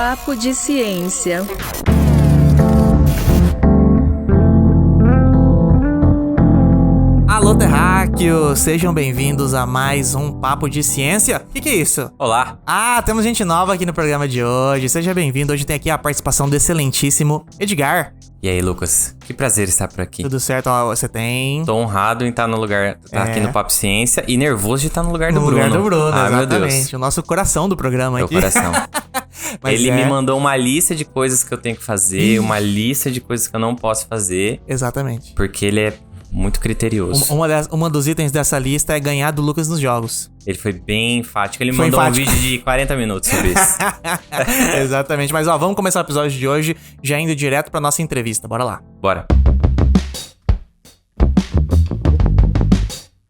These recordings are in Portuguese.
Papo de Ciência. Alô, terráqueos! Sejam bem-vindos a mais um Papo de Ciência. O que é isso? Olá! Temos gente nova aqui no programa de hoje. Seja bem-vindo. Hoje tem aqui a participação do excelentíssimo Edgar. E aí, Lucas? Que prazer estar por aqui. Tudo certo? Ó, você tem... Tô honrado em estar no lugar, aqui no Papo Ciência e nervoso de estar no lugar do Bruno. No lugar do Bruno, exatamente. Meu Deus. O nosso coração do programa Meu aqui. coração. Mas Ele me mandou uma lista de coisas que eu tenho que fazer, uma lista de coisas que eu não posso fazer. Exatamente. Porque ele é muito criterioso. Uma dos itens dessa lista é ganhar do Lucas nos jogos. Ele foi bem enfático. Ele mandou um vídeo de 40 minutos sobre isso. Exatamente. Mas vamos começar o episódio de hoje já indo direto pra nossa entrevista. Bora lá. Bora.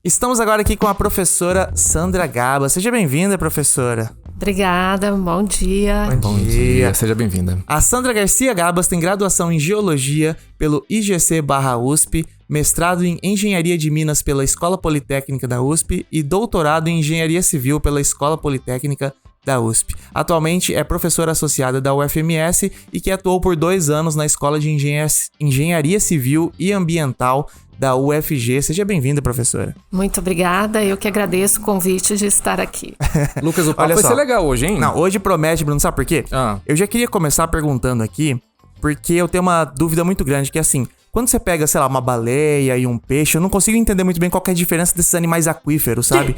Estamos agora aqui com a professora Sandra Gabas. Seja bem-vinda, professora. Obrigada, bom dia. Bom dia, seja bem-vinda. A Sandra Garcia Gabas tem graduação em Geologia pelo IGC/USP, mestrado em Engenharia de Minas pela Escola Politécnica da USP e doutorado em Engenharia Civil pela Escola Politécnica da USP. Atualmente é professora associada da UFMS e que atuou por 2 anos na Escola de Engenharia Civil e Ambiental da UFG. Seja bem-vinda, professora. Muito obrigada, eu que agradeço o convite de estar aqui. Lucas, o papo vai ser legal hoje, hein? Não, hoje promete, Bruno, sabe por quê? Eu já queria começar perguntando aqui, porque eu tenho uma dúvida muito grande, que é assim, quando você pega, sei lá, uma baleia e um peixe, eu não consigo entender muito bem qual que é a diferença desses animais aquíferos, sabe?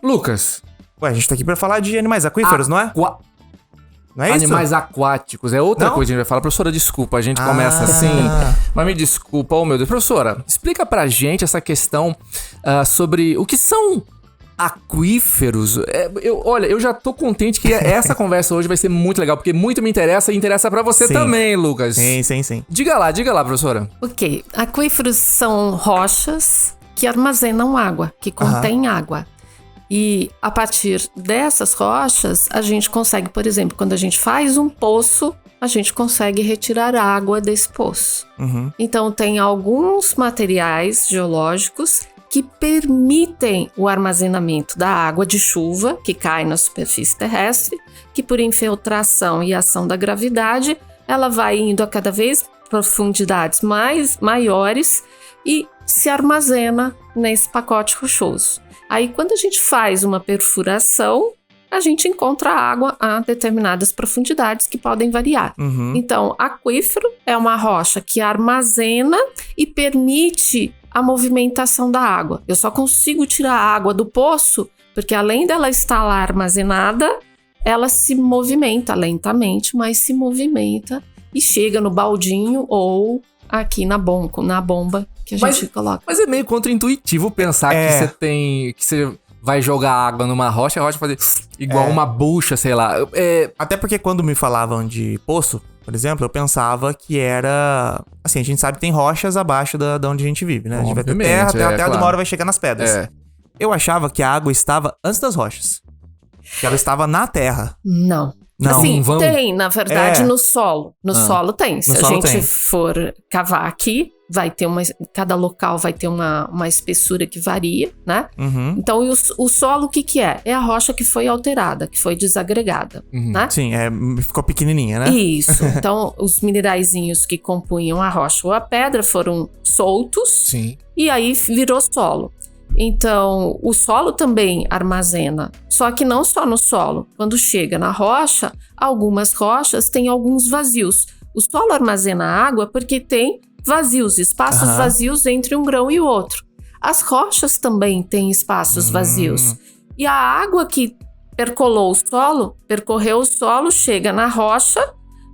Lucas... Ué, a gente tá aqui pra falar de animais aquíferos, não é? Não é isso? Animais aquáticos, é outra coisa que a gente vai falar. Professora, desculpa, a gente começa assim. Mas me desculpa, oh meu Deus. Professora, explica pra gente essa questão sobre o que são aquíferos. Olha, eu já tô contente que essa conversa hoje vai ser muito legal, porque muito me interessa e interessa pra você também, Lucas. Sim. Diga lá, professora. Ok, aquíferos são rochas que armazenam água, que contêm água. E a partir dessas rochas, a gente consegue, por exemplo, quando a gente faz um poço, a gente consegue retirar água desse poço. Então, tem alguns materiais geológicos que permitem o armazenamento da água de chuva que cai na superfície terrestre, que por infiltração e ação da gravidade, ela vai indo a cada vez profundidades maiores e se armazena nesse pacote rochoso. Aí, quando a gente faz uma perfuração, a gente encontra água a determinadas profundidades que podem variar. Então, aquífero é uma rocha que armazena e permite a movimentação da água. Eu só consigo tirar a água do poço porque, além dela estar lá armazenada, ela se movimenta lentamente, mas se movimenta e chega no baldinho ou aqui na bomba que a gente coloca. Mas é meio contraintuitivo pensar que você vai jogar água numa rocha, a rocha fazer igual uma bucha, sei lá. Até porque quando me falavam de poço, por exemplo, eu pensava que era... Assim, a gente sabe que tem rochas abaixo da onde a gente vive, né? A gente vai ter terra, até a terra de uma hora vai chegar nas pedras. Eu achava que a água estava antes das rochas. Que ela estava na terra. Não. Assim, tem, na verdade, no solo. No solo tem. Se a gente for cavar aqui, vai ter cada local vai ter uma espessura que varia, né? Então, o solo, o que é? É a rocha que foi alterada, que foi desagregada, né? Sim, ficou pequenininha, né? Isso. Então, os mineraizinhos que compunham a rocha ou a pedra foram soltos. Sim. E aí virou solo. Então, o solo também armazena, só que não só no solo. Quando chega na rocha, algumas rochas têm alguns vazios. O solo armazena água porque tem vazios, espaços vazios entre um grão e o outro. As rochas também têm espaços vazios. E a água que percorreu o solo, chega na rocha,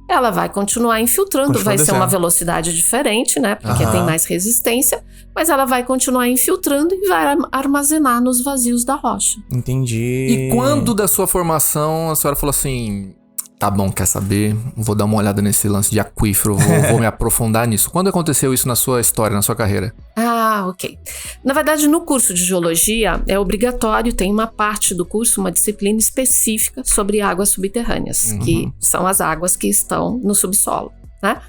ela vai continuar infiltrando, vai ser uma velocidade diferente, né? Porque tem mais resistência, mas ela vai continuar infiltrando e vai armazenar nos vazios da rocha. Entendi. E quando da sua formação a senhora falou assim... Tá bom, quer saber? Vou dar uma olhada nesse lance de aquífero, vou me aprofundar nisso. Quando aconteceu isso na sua história, na sua carreira? Ok. Na verdade, no curso de geologia é obrigatório, tem uma parte do curso, uma disciplina específica sobre águas subterrâneas, que são as águas que estão no subsolo, né?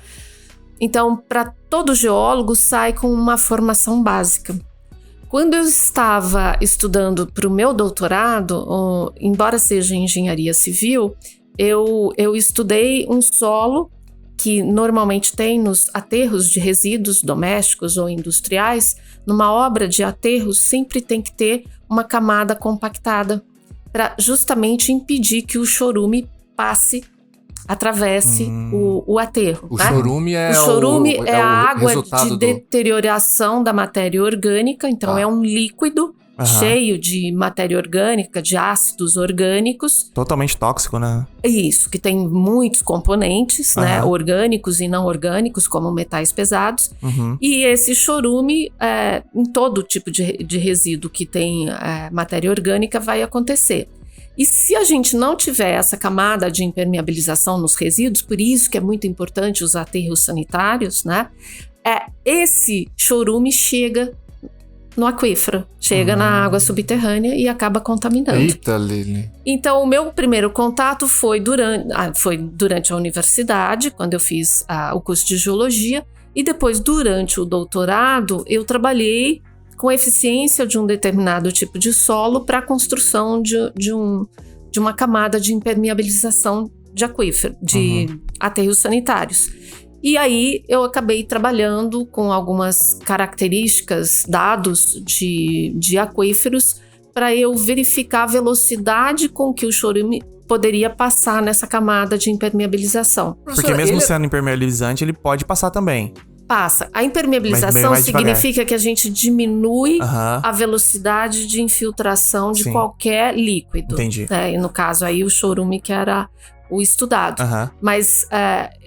Então, para todo geólogo, sai com uma formação básica. Quando eu estava estudando para o meu doutorado, embora seja em engenharia civil, eu estudei um solo que normalmente tem nos aterros de resíduos domésticos ou industriais. Numa obra de aterros sempre tem que ter uma camada compactada para justamente impedir que o chorume atravesse o aterro. O né? chorume é o chorume é a água resultado de deterioração da matéria orgânica, então é um líquido cheio de matéria orgânica, de ácidos orgânicos. Totalmente tóxico, né? Isso, que tem muitos componentes, né? Orgânicos e não orgânicos, como metais pesados. E esse chorume, em todo tipo de resíduo que tem matéria orgânica, vai acontecer. E se a gente não tiver essa camada de impermeabilização nos resíduos, por isso que é muito importante os aterros sanitários, né? Esse chorume chega no aquífero, chega na água subterrânea e acaba contaminando. Eita, Lili. Então, o meu primeiro contato foi durante a universidade, quando eu fiz o curso de geologia, e depois, durante o doutorado, eu trabalhei com a eficiência de um determinado tipo de solo para a construção de uma camada de impermeabilização de aquífero, de aterros sanitários. E aí eu acabei trabalhando com algumas características, dados de aquíferos, para eu verificar a velocidade com que o chorume poderia passar nessa camada de impermeabilização. Porque mesmo sendo impermeabilizante, ele pode passar também. Passa. A impermeabilização significa que a gente diminui a velocidade de infiltração de qualquer líquido. Entendi. E no caso aí o chorume, que era o estudado. Mas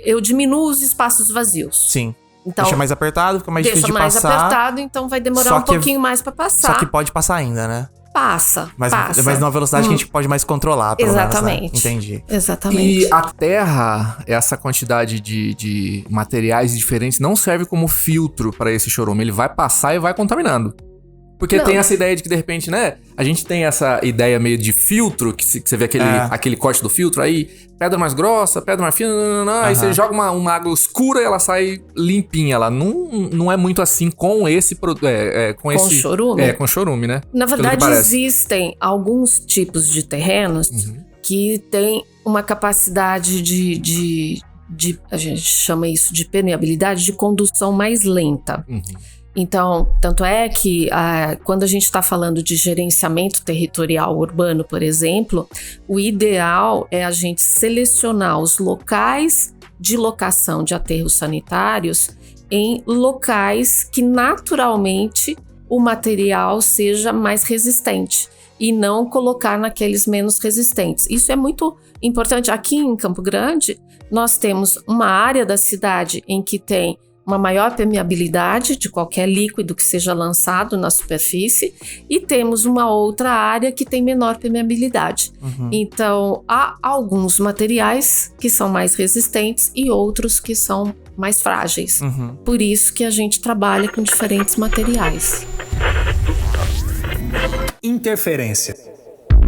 eu diminuo os espaços vazios. Sim. Então, deixa mais apertado, fica mais difícil de passar. Deixa mais apertado, então vai demorar um pouquinho mais pra passar. Só que pode passar ainda, né? Passa. Mas numa velocidade que a gente pode mais controlar, pelo Exatamente. menos, né? Entendi. Exatamente. E a terra, essa quantidade de materiais diferentes, não serve como filtro para esse chorume. Ele vai passar e vai contaminando. Porque tem essa ideia de que, de repente, né? A gente tem essa ideia meio de filtro, que você vê aquele corte do filtro aí, pedra mais grossa, pedra mais fina, aí você joga uma água escura e ela sai limpinha. Ela não é muito assim com esse com esse chorume? Com chorume, né? Na verdade, existem alguns tipos de terrenos que têm uma capacidade de a gente chama isso de permeabilidade, de condução mais lenta. Então, tanto é que quando a gente está falando de gerenciamento territorial urbano, por exemplo, o ideal é a gente selecionar os locais de locação de aterros sanitários em locais que naturalmente o material seja mais resistente e não colocar naqueles menos resistentes. Isso é muito importante. Aqui em Campo Grande, nós temos uma área da cidade em que tem uma maior permeabilidade de qualquer líquido que seja lançado na superfície, e temos uma outra área que tem menor permeabilidade. Então, há alguns materiais que são mais resistentes e outros que são mais frágeis. Por isso que a gente trabalha com diferentes materiais. Interferência.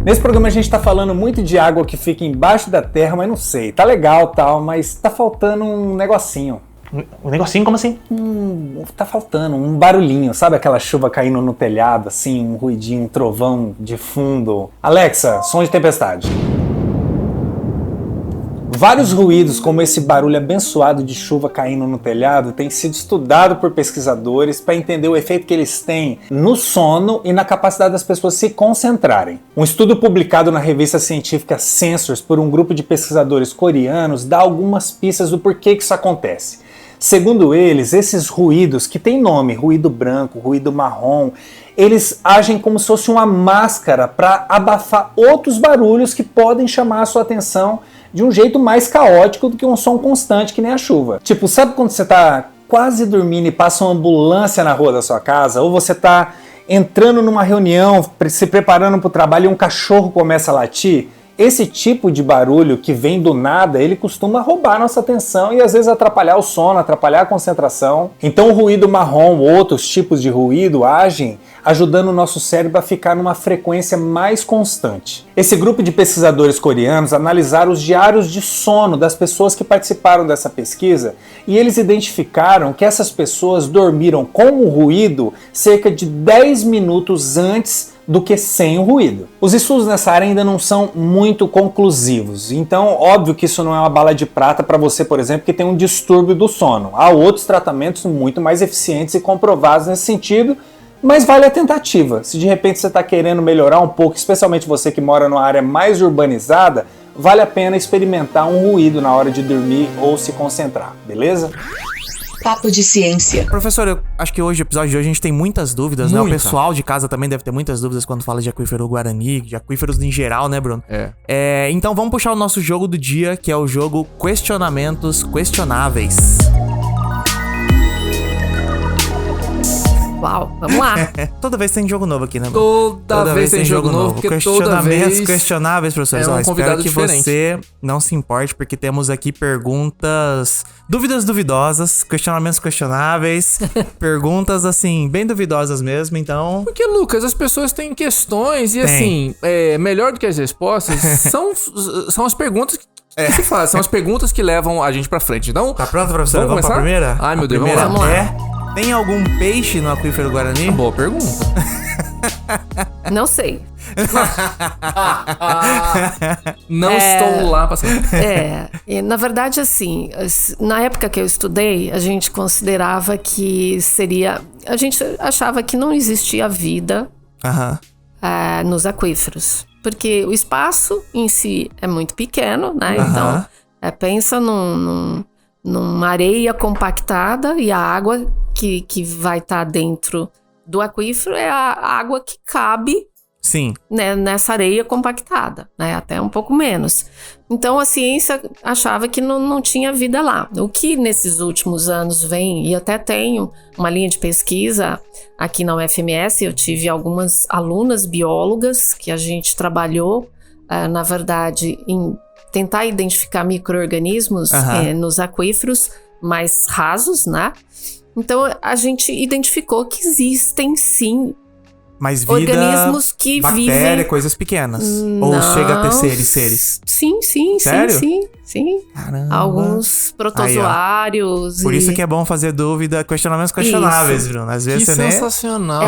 Nesse programa a gente tá falando muito de água que fica embaixo da terra, mas não sei, tá legal tal, mas tá faltando um negocinho. Um negocinho? Como assim? Tá faltando um barulhinho, sabe aquela chuva caindo no telhado, assim, um ruidinho, um trovão de fundo. Alexa, som de tempestade. Vários ruídos, como esse barulho abençoado de chuva caindo no telhado, têm sido estudado por pesquisadores para entender o efeito que eles têm no sono e na capacidade das pessoas se concentrarem. Um estudo publicado na revista científica Sensors por um grupo de pesquisadores coreanos dá algumas pistas do porquê que isso acontece. Segundo eles, esses ruídos, que têm nome, ruído branco, ruído marrom, eles agem como se fosse uma máscara para abafar outros barulhos que podem chamar a sua atenção de um jeito mais caótico do que um som constante que nem a chuva. Tipo, sabe quando você tá quase dormindo e passa uma ambulância na rua da sua casa? Ou você tá entrando numa reunião, se preparando para o trabalho e um cachorro começa a latir? Esse tipo de barulho que vem do nada, ele costuma roubar nossa atenção e às vezes atrapalhar o sono, atrapalhar a concentração. Então o ruído marrom ou outros tipos de ruído agem ajudando o nosso cérebro a ficar numa frequência mais constante. Esse grupo de pesquisadores coreanos analisaram os diários de sono das pessoas que participaram dessa pesquisa e eles identificaram que essas pessoas dormiram com o ruído cerca de 10 minutos antes do que sem o ruído. Os estudos nessa área ainda não são muito conclusivos, então óbvio que isso não é uma bala de prata para você, por exemplo, que tem um distúrbio do sono. Há outros tratamentos muito mais eficientes e comprovados nesse sentido, mas vale a tentativa. Se de repente você está querendo melhorar um pouco, especialmente você que mora numa área mais urbanizada, vale a pena experimentar um ruído na hora de dormir ou se concentrar, beleza? Papo de ciência. Professor, eu acho que hoje, o episódio de hoje, a gente tem muitas dúvidas, né? O pessoal de casa também deve ter muitas dúvidas quando fala de aquífero Guarani, de aquíferos em geral, né, Bruno? Então vamos puxar o nosso jogo do dia, que é o jogo Questionamentos Questionáveis. Uau, vamos lá. Toda vez tem jogo novo aqui, né, Bruno? Toda vez tem jogo novo, porque toda vez questionáveis, professores. é um convidado espero que diferente. você não se importe, porque temos aqui perguntas... Dúvidas duvidosas, questionamentos questionáveis, perguntas, assim, bem duvidosas mesmo, então... Porque, Lucas, as pessoas têm questões e, assim, melhor do que as respostas são as perguntas que se fazem. São as perguntas que levam a gente pra frente. Então, Tá pronto, professor? Vamos pra começar? primeira? Ai, meu Deus, primeira vamos lá. Tem algum peixe no aquífero Guarani? Boa pergunta. Não sei. Não estou lá passando. E, na verdade, assim, na época que eu estudei, a gente considerava que seria... A gente achava que não existia vida nos aquíferos. Porque o espaço em si é muito pequeno, né? Então, pensa numa areia compactada e a água que vai estar dentro do aquífero é a água que cabe Sim. Né, nessa areia compactada, né, até um pouco menos. Então a ciência achava que não tinha vida lá. O que nesses últimos anos vem, e até tenho uma linha de pesquisa aqui na UFMS, eu tive algumas alunas biólogas que a gente trabalhou, na verdade, em tentar identificar micro-organismos nos aquíferos mais rasos, né? Então a gente identificou que existem sim mas vida, organismos que bactéria, vivem... coisas pequenas. Não. Ou chega a ter seres? Sim. Sério? Sim. Caramba. Alguns protozoários. Aí, por isso que é bom fazer dúvida, questionamentos questionáveis, Bruno. Às vezes Que você sensacional.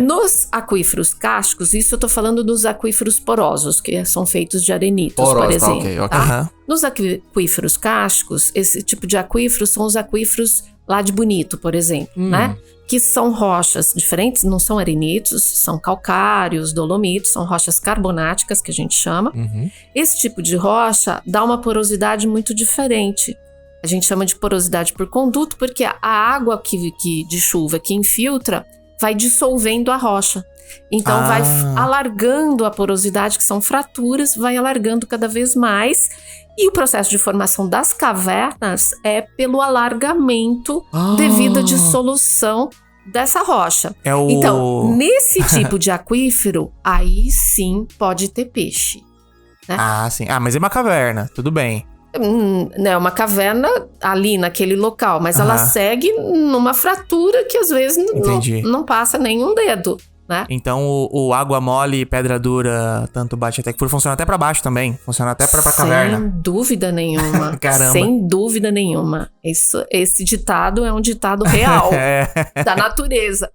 Nos aquíferos cáusticos, isso eu tô falando dos aquíferos porosos, que são feitos de arenitos, por exemplo. Ok. Tá? Nos aquíferos cáusticos, esse tipo de aquíferos são os aquíferos lá de Bonito, por exemplo, né? Que são rochas diferentes, não são arenitos, são calcários, dolomitos, são rochas carbonáticas, que a gente chama. Esse tipo de rocha dá uma porosidade muito diferente. A gente chama de porosidade por conduto, porque a água de chuva que infiltra vai dissolvendo a rocha. Então vai alargando a porosidade, que são fraturas, vai alargando cada vez mais. E o processo de formação das cavernas é pelo alargamento devido à dissolução dessa rocha. Então, nesse tipo de aquífero, aí sim pode ter peixe. Né? Sim. Mas é uma caverna, tudo bem. É uma caverna ali naquele local, mas ela segue numa fratura que às vezes não passa nenhum dedo. Né? Então o água mole e pedra dura, tanto bate até que furo, funciona até pra baixo também. Funciona até pra caverna. Sem dúvida nenhuma. Caramba. Sem dúvida nenhuma. Esse ditado é um ditado real da natureza.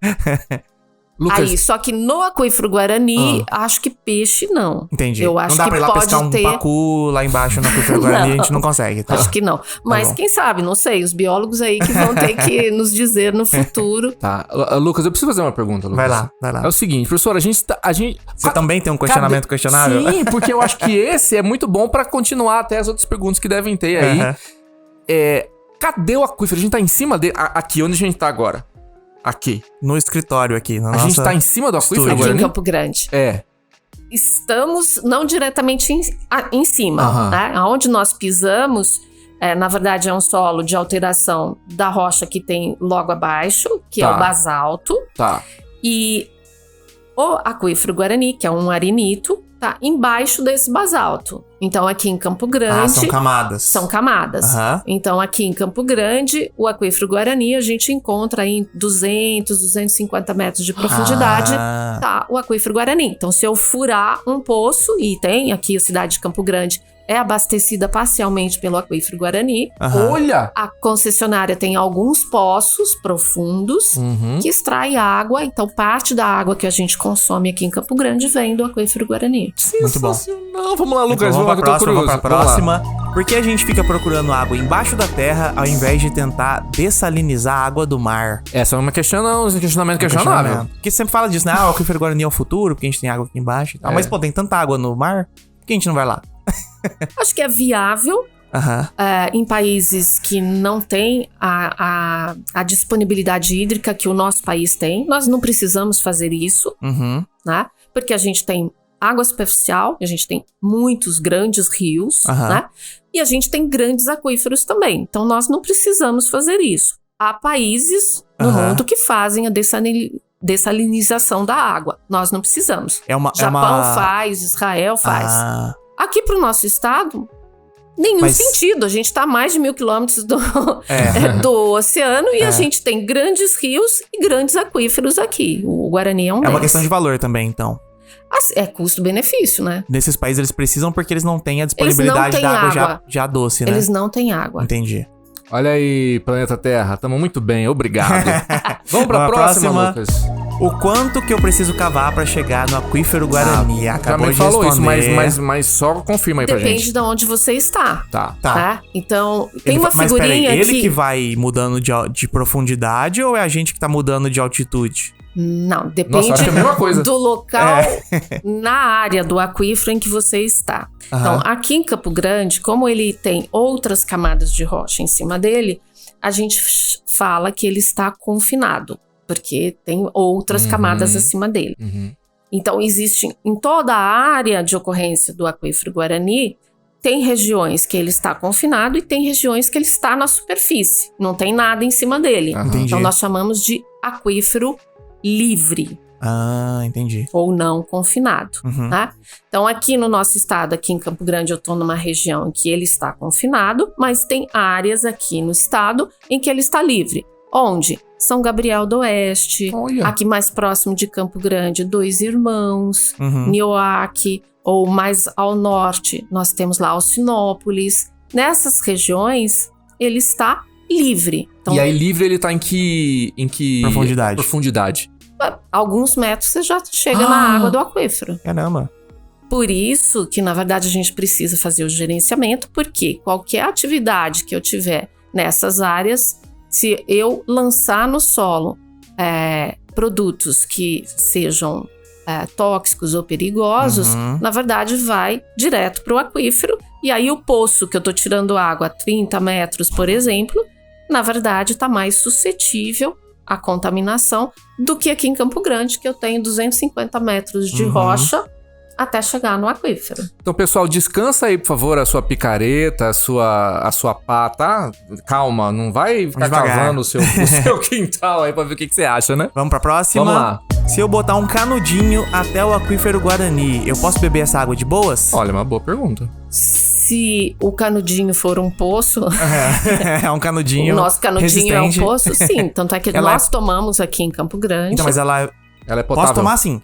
Lucas, Aí, só que no aquífero Guarani, acho que peixe não. Entendi. Eu acho não dá que pra ir lá pode pescar ter... um pacu lá embaixo no aquífero Guarani, a gente não consegue. Tá? Acho que não. Mas quem sabe, não sei, os biólogos aí que vão ter que nos dizer no futuro. Tá. Lucas, eu preciso fazer uma pergunta, Lucas. Vai lá. É o seguinte, professor, a gente... Você também tem um questionamento questionável? Sim, porque eu acho que esse é muito bom pra continuar até as outras perguntas que devem ter aí. Cadê o aquífero? A gente tá em cima dele? Aqui, onde a gente tá agora? Aqui. No escritório aqui. A gente tá em cima do aquífero Aqui agora, em Campo Grande. Estamos não diretamente em cima, né? Onde nós pisamos, na verdade é um solo de alteração da rocha que tem logo abaixo, que é o basalto. Tá. E o aquífero Guarani, que é um arenito, tá embaixo desse basalto. Então aqui em Campo Grande... são camadas. São camadas. Então aqui em Campo Grande, o aquífero Guarani, a gente encontra aí em 200, 250 metros de profundidade, tá o aquífero Guarani. Então se eu furar um poço, e tem aqui a cidade de Campo Grande, é abastecida parcialmente pelo Aquífero Guarani. Olha! A concessionária tem alguns poços profundos que extrai água, então parte da água que a gente consome aqui em Campo Grande vem do Aquífero Guarani. Muito bom. Não, vamos lá, Lucas. Então, vamos pra Vamos próxima. Por que a gente fica procurando água embaixo da terra ao invés de tentar dessalinizar a água do mar? Essa é um questionamento questionável. Porque você sempre fala disso, né? O Aquífero Guarani é o futuro, porque a gente tem água aqui embaixo e tal. Mas, pô, tem tanta água no mar, por que a gente não vai lá? Acho que é viável em países que não têm a disponibilidade hídrica que o nosso país tem. Nós não precisamos fazer isso, né? Porque a gente tem água superficial, a gente tem muitos grandes rios, né? E a gente tem grandes aquíferos também. Então, nós não precisamos fazer isso. Há países no mundo que fazem a dessalinização da água. Nós não precisamos. Japão faz, Israel faz. Aqui pro nosso estado, nenhum sentido. A gente está a mais de 1.000 quilômetros do oceano e a gente tem grandes rios e grandes aquíferos aqui. O Guarani é um deles. É uma questão de valor também, então. É custo-benefício, né? Nesses países eles precisam porque eles não têm a disponibilidade da água já doce, né? Eles não têm água. Entendi. Olha aí, planeta Terra, tamo muito bem, obrigado. Vamos pra próxima, Lucas. O quanto que eu preciso cavar pra chegar no Aquífero Guarani? Acabou já me de falou responder. isso, mas só confirma aí pra gente. Depende de onde você está. Tá. Então, tem uma mas figurinha peraí, aqui. ele que vai mudando de profundidade ou é a gente que tá mudando de altitude? Não, Nossa, depende acho que é a mesma coisa. do local na área do aquífero em que você está. Então, aqui em Campo Grande, como ele tem outras camadas de rocha em cima dele, a gente fala que ele está confinado, porque tem outras camadas acima dele. Então, existe em toda a área de ocorrência do Aquífero Guarani, tem regiões que ele está confinado e tem regiões que ele está na superfície. Não tem nada em cima dele. Então, nós chamamos de aquífero livre. Entendi. Ou não confinado, tá? Então, aqui no nosso estado, aqui em Campo Grande, eu tô numa região em que ele está confinado, mas tem áreas aqui no estado em que ele está livre. Onde? São Gabriel do Oeste, aqui mais próximo de Campo Grande, Dois Irmãos, Nioaque, ou mais ao norte, nós temos lá Alcinópolis. Nessas regiões, ele está livre. Então, e aí, livre ele tá em que profundidade? Alguns metros você já chega na água do aquífero. Caramba. Por isso que, na verdade, a gente precisa fazer o gerenciamento, porque qualquer atividade que eu tiver nessas áreas, se eu lançar no solo produtos que sejam tóxicos ou perigosos, na verdade vai direto para o aquífero. E aí o poço que eu estou tirando água a 30 metros, por exemplo, na verdade está mais suscetível à contaminação do que aqui em Campo Grande, que eu tenho 250 metros de rocha até chegar no aquífero. Então, pessoal, descansa aí, por favor, a sua picareta, a sua pá, tá? Calma, não vai ficar cavando o seu quintal aí pra ver o que você acha, né? Vamos pra próxima? Vamos lá. Se eu botar um canudinho até o Aquífero Guarani, eu posso beber essa água de boas? Olha, uma boa pergunta. Se o canudinho for um poço... É um canudinho. O nosso canudinho resistente. É um poço? Sim, tanto é que nós tomamos aqui em Campo Grande. Então, mas ela é potável? Posso tomar assim?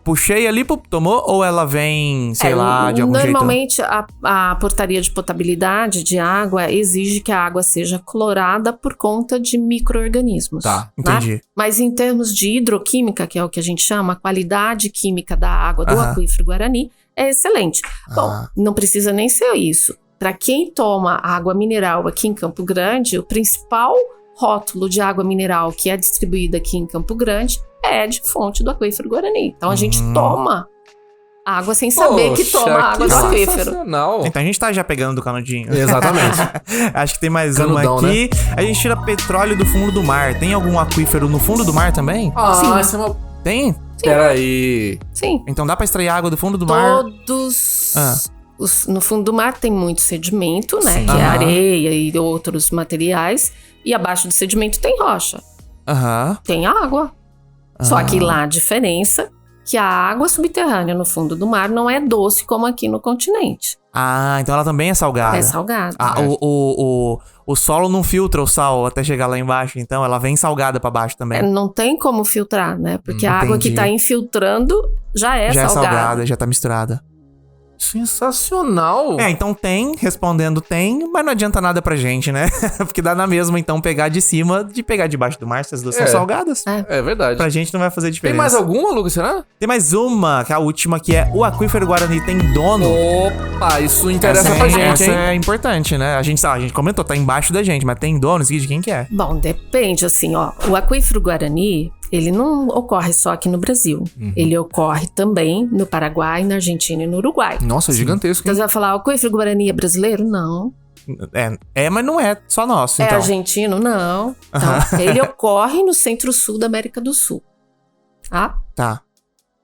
Puxei ali, tomou? Ou ela vem, sei lá, de algum jeito? Normalmente, a portaria de potabilidade de água exige que a água seja clorada por conta de micro-organismos. Tá, entendi. Né? Mas em termos de hidroquímica, que é o que a gente chama, a qualidade química da água do Aquífero Guarani é excelente. Bom, não precisa nem ser isso. Para quem toma água mineral aqui em Campo Grande, o principal rótulo de água mineral que é distribuído aqui em Campo Grande é de fonte do Aquífero Guarani. Então a gente toma água sem saber que toma água do aquífero. Então a gente tá já pegando do canudinho. Exatamente. Acho que tem mais Canudão, uma aqui. né? A gente tira petróleo do fundo do mar. Tem algum aquífero no fundo do mar também? Sim. Essa é uma... Tem? Peraí. Sim. Então dá pra extrair água do fundo do mar? Todos... no fundo do mar tem muito sedimento, né? Que é areia e outros materiais. E abaixo do sedimento tem rocha. Tem água. Só que lá a diferença que a água subterrânea no fundo do mar não é doce como aqui no continente. Então ela também é salgada. É salgada. O solo não filtra o sal até chegar lá embaixo, então ela vem salgada pra baixo também. Não tem como filtrar, né? Porque a água que tá infiltrando já é salgada. Já tá misturada. Sensacional! Então respondendo tem, mas não adianta nada pra gente, né? Porque dá na mesma, então, pegar de cima de pegar debaixo do mar, essas duas são salgadas. É verdade. Pra gente não vai fazer diferença. Tem mais alguma, Lucas, será? Tem mais uma, que é a última, que é o aquífero Guarani tem dono. Opa, isso interessa pra gente, essa hein? é importante, né? A gente comentou, tá embaixo da gente, mas tem dono, de quem que é? Bom, depende, assim, ó. O aquífero Guarani, ele não ocorre só aqui no Brasil. Ele ocorre também no Paraguai, na Argentina e no Uruguai. Nossa, gigantesco, Então hein? você vai falar, o aquífero Guarani é brasileiro? Não. Mas não é só nosso, então. É argentino? Não. Então, ele ocorre no centro-sul da América do Sul. Tá.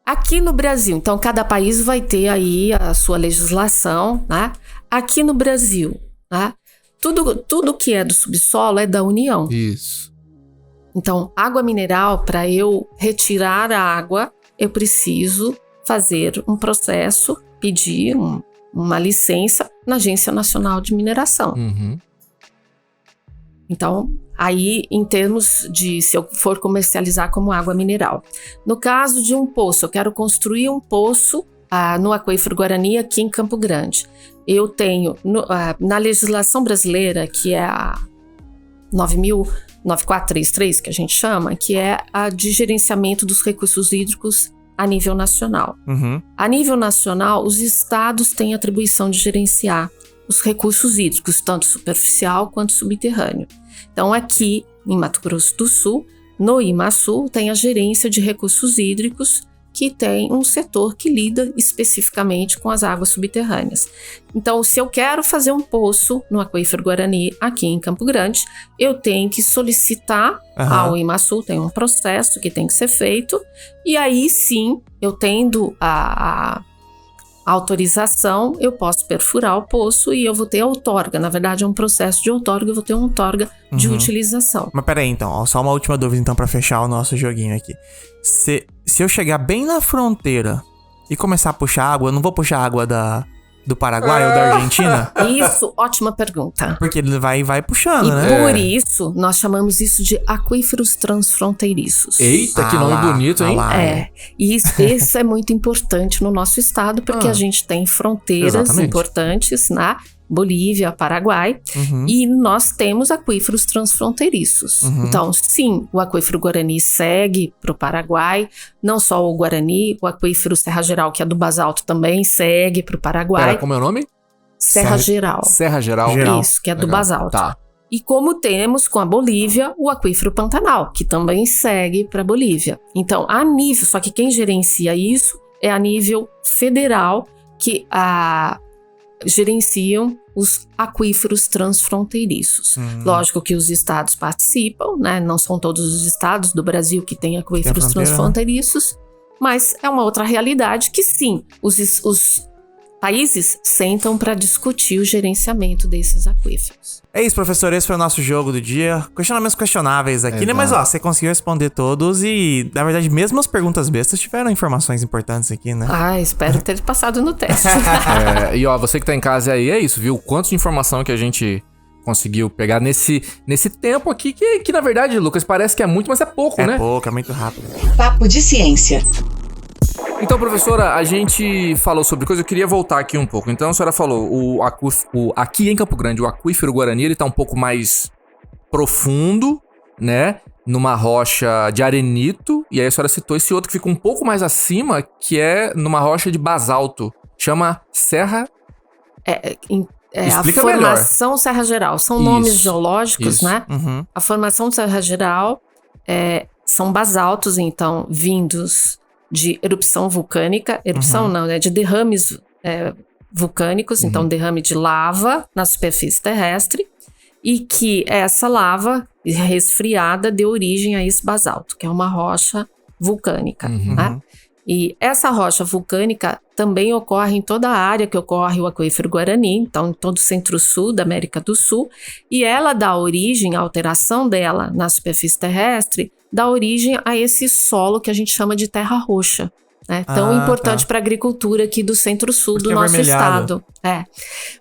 Aqui no Brasil, então cada país vai ter aí a sua legislação, né? Aqui no Brasil, né? Tudo que é do subsolo é da União. Isso. Então, água mineral, para eu retirar a água, eu preciso fazer um processo, pedir uma licença na Agência Nacional de Mineração. Então, aí em termos de se eu for comercializar como água mineral. No caso de um poço, eu quero construir um poço no aquífero Guarani aqui em Campo Grande. Eu tenho, na legislação brasileira, que é a 9433, que a gente chama, que é a de gerenciamento dos recursos hídricos a nível nacional. A nível nacional, os estados têm atribuição de gerenciar os recursos hídricos, tanto superficial quanto subterrâneo. Então, aqui em Mato Grosso do Sul, no IMASU, tem a gerência de recursos hídricos, que tem um setor que lida especificamente com as águas subterrâneas. Então, se eu quero fazer um poço no aquífero Guarani aqui em Campo Grande, eu tenho que solicitar ao IMASU, tem um processo que tem que ser feito, e aí sim, eu tendo a autorização, eu posso perfurar o poço e eu vou ter outorga. Na verdade, é um processo de outorga, eu vou ter uma outorga de utilização. Mas peraí, então, ó, só uma última dúvida, então, pra fechar o nosso joguinho aqui. Se eu chegar bem na fronteira e começar a puxar água, eu não vou puxar água do Paraguai ou da Argentina? Isso, ótima pergunta. Porque ele vai puxando, E né? por isso, nós chamamos isso de aquíferos transfronteiriços. Eita, que nome bonito, hein? E isso é muito importante no nosso estado, porque a gente tem fronteiras importantes na Bolívia, Paraguai, e nós temos aquíferos transfronteiriços. Então, sim, o aquífero Guarani segue para o Paraguai, não só o Guarani, o aquífero Serra Geral, que é do basalto, também segue para o Paraguai. Pera, como é o nome? Serra Geral. Serra Geral. Isso, que é do Legal. basalto. Tá. E como temos com a Bolívia, o aquífero Pantanal, que também segue para a Bolívia. Então, a nível, só que quem gerencia isso é a nível federal, que gerenciam os aquíferos transfronteiriços. Lógico que os estados participam, né? Não são todos os estados do Brasil que têm aquíferos transfronteiriços, mas é uma outra realidade que sim, os países sentam para discutir o gerenciamento desses aquíferos. É isso, professor. Esse foi o nosso jogo do dia. Questionamentos questionáveis aqui, né? Mas, ó, você conseguiu responder todos e, na verdade, mesmo as perguntas bestas tiveram informações importantes aqui, né? Espero ter passado no teste. E, ó, você que tá em casa aí, é isso, viu? Quanto de informação que a gente conseguiu pegar nesse tempo aqui, que na verdade, Lucas, parece que é muito, mas é pouco, né? É pouco, é muito rápido. Papo de ciência. Então, professora, a gente falou sobre coisa, eu queria voltar aqui um pouco. Então, a senhora falou, aqui em Campo Grande, o aquífero Guarani, ele tá um pouco mais profundo, né? Numa rocha de arenito, e aí a senhora citou esse outro que fica um pouco mais acima, que é numa rocha de basalto. Chama Serra... A formação melhor. Serra Geral. São nomes geológicos, né? A formação Serra Geral são basaltos, então, vindos de erupção vulcânica. Erupção não, né? De derrames vulcânicos, então derrame de lava na superfície terrestre, e que essa lava resfriada deu origem a esse basalto, que é uma rocha vulcânica, né? E essa rocha vulcânica também ocorre em toda a área que ocorre o aquífero Guarani, então em todo o centro-sul da América do Sul, e ela dá origem, a alteração dela na superfície terrestre, dá origem a esse solo que a gente chama de terra roxa, né? Tão importante para a agricultura aqui do centro-sul do nosso estado.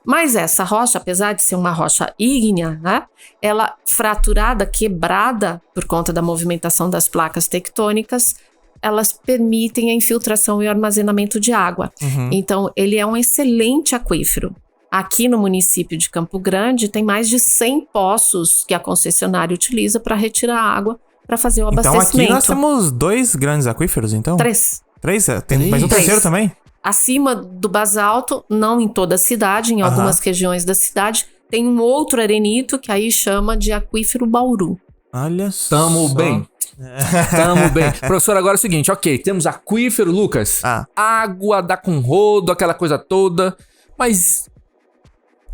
Mas essa rocha, apesar de ser uma rocha ígnea, né? Ela fraturada, quebrada por conta da movimentação das placas tectônicas, elas permitem a infiltração e o armazenamento de água. Então, ele é um excelente aquífero. Aqui no município de Campo Grande, tem mais de 100 poços que a concessionária utiliza para retirar água, para fazer o abastecimento. Então, aqui nós temos 2 grandes aquíferos, então? 3. 3? Tem mais um terceiro também? Acima do basalto, não em toda a cidade, em algumas regiões da cidade, tem um outro arenito que aí chama de aquífero Bauru. Olha só. Tamo bem. Professor, agora é o seguinte, ok, temos aquífero, Lucas. Água, dá com rodo, aquela coisa toda, mas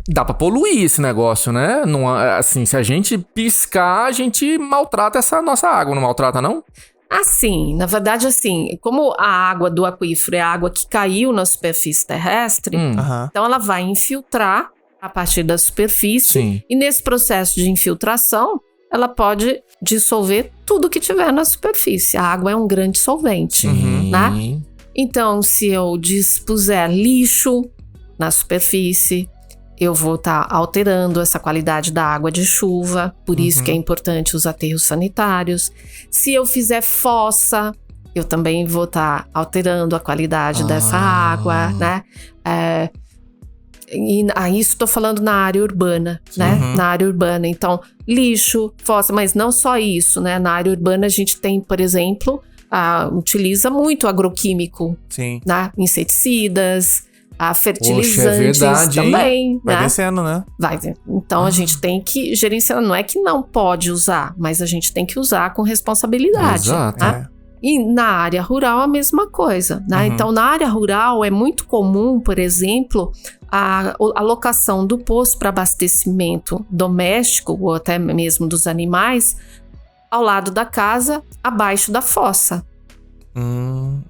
dá pra poluir esse negócio, né? Não, assim, se a gente piscar, a gente maltrata essa nossa água, não maltrata, não? Assim, na verdade, assim, como a água do aquífero é a água que caiu na superfície terrestre, então ela vai infiltrar a partir da superfície, e nesse processo de infiltração, ela pode dissolver tudo que tiver na superfície. A água é um grande solvente, né? Então, se eu dispuser lixo na superfície, eu vou estar alterando essa qualidade da água de chuva, por isso que é importante os aterros sanitários. Se eu fizer fossa, eu também vou estar alterando a qualidade dessa água, né? E isso estou falando na área urbana, né? Na área urbana, então, lixo, fossa, mas não só isso, né? Na área urbana a gente tem, por exemplo, utiliza muito agroquímico, né? Inseticidas, fertilizantes. Poxa, é verdade, também, vai né? descendo, né? Então a gente tem que gerenciar, não é que não pode usar, mas a gente tem que usar com responsabilidade. Exato. Né? E na área rural a mesma coisa, né? Então na área rural é muito comum, por exemplo, a alocação do poço para abastecimento doméstico ou até mesmo dos animais ao lado da casa, abaixo da fossa.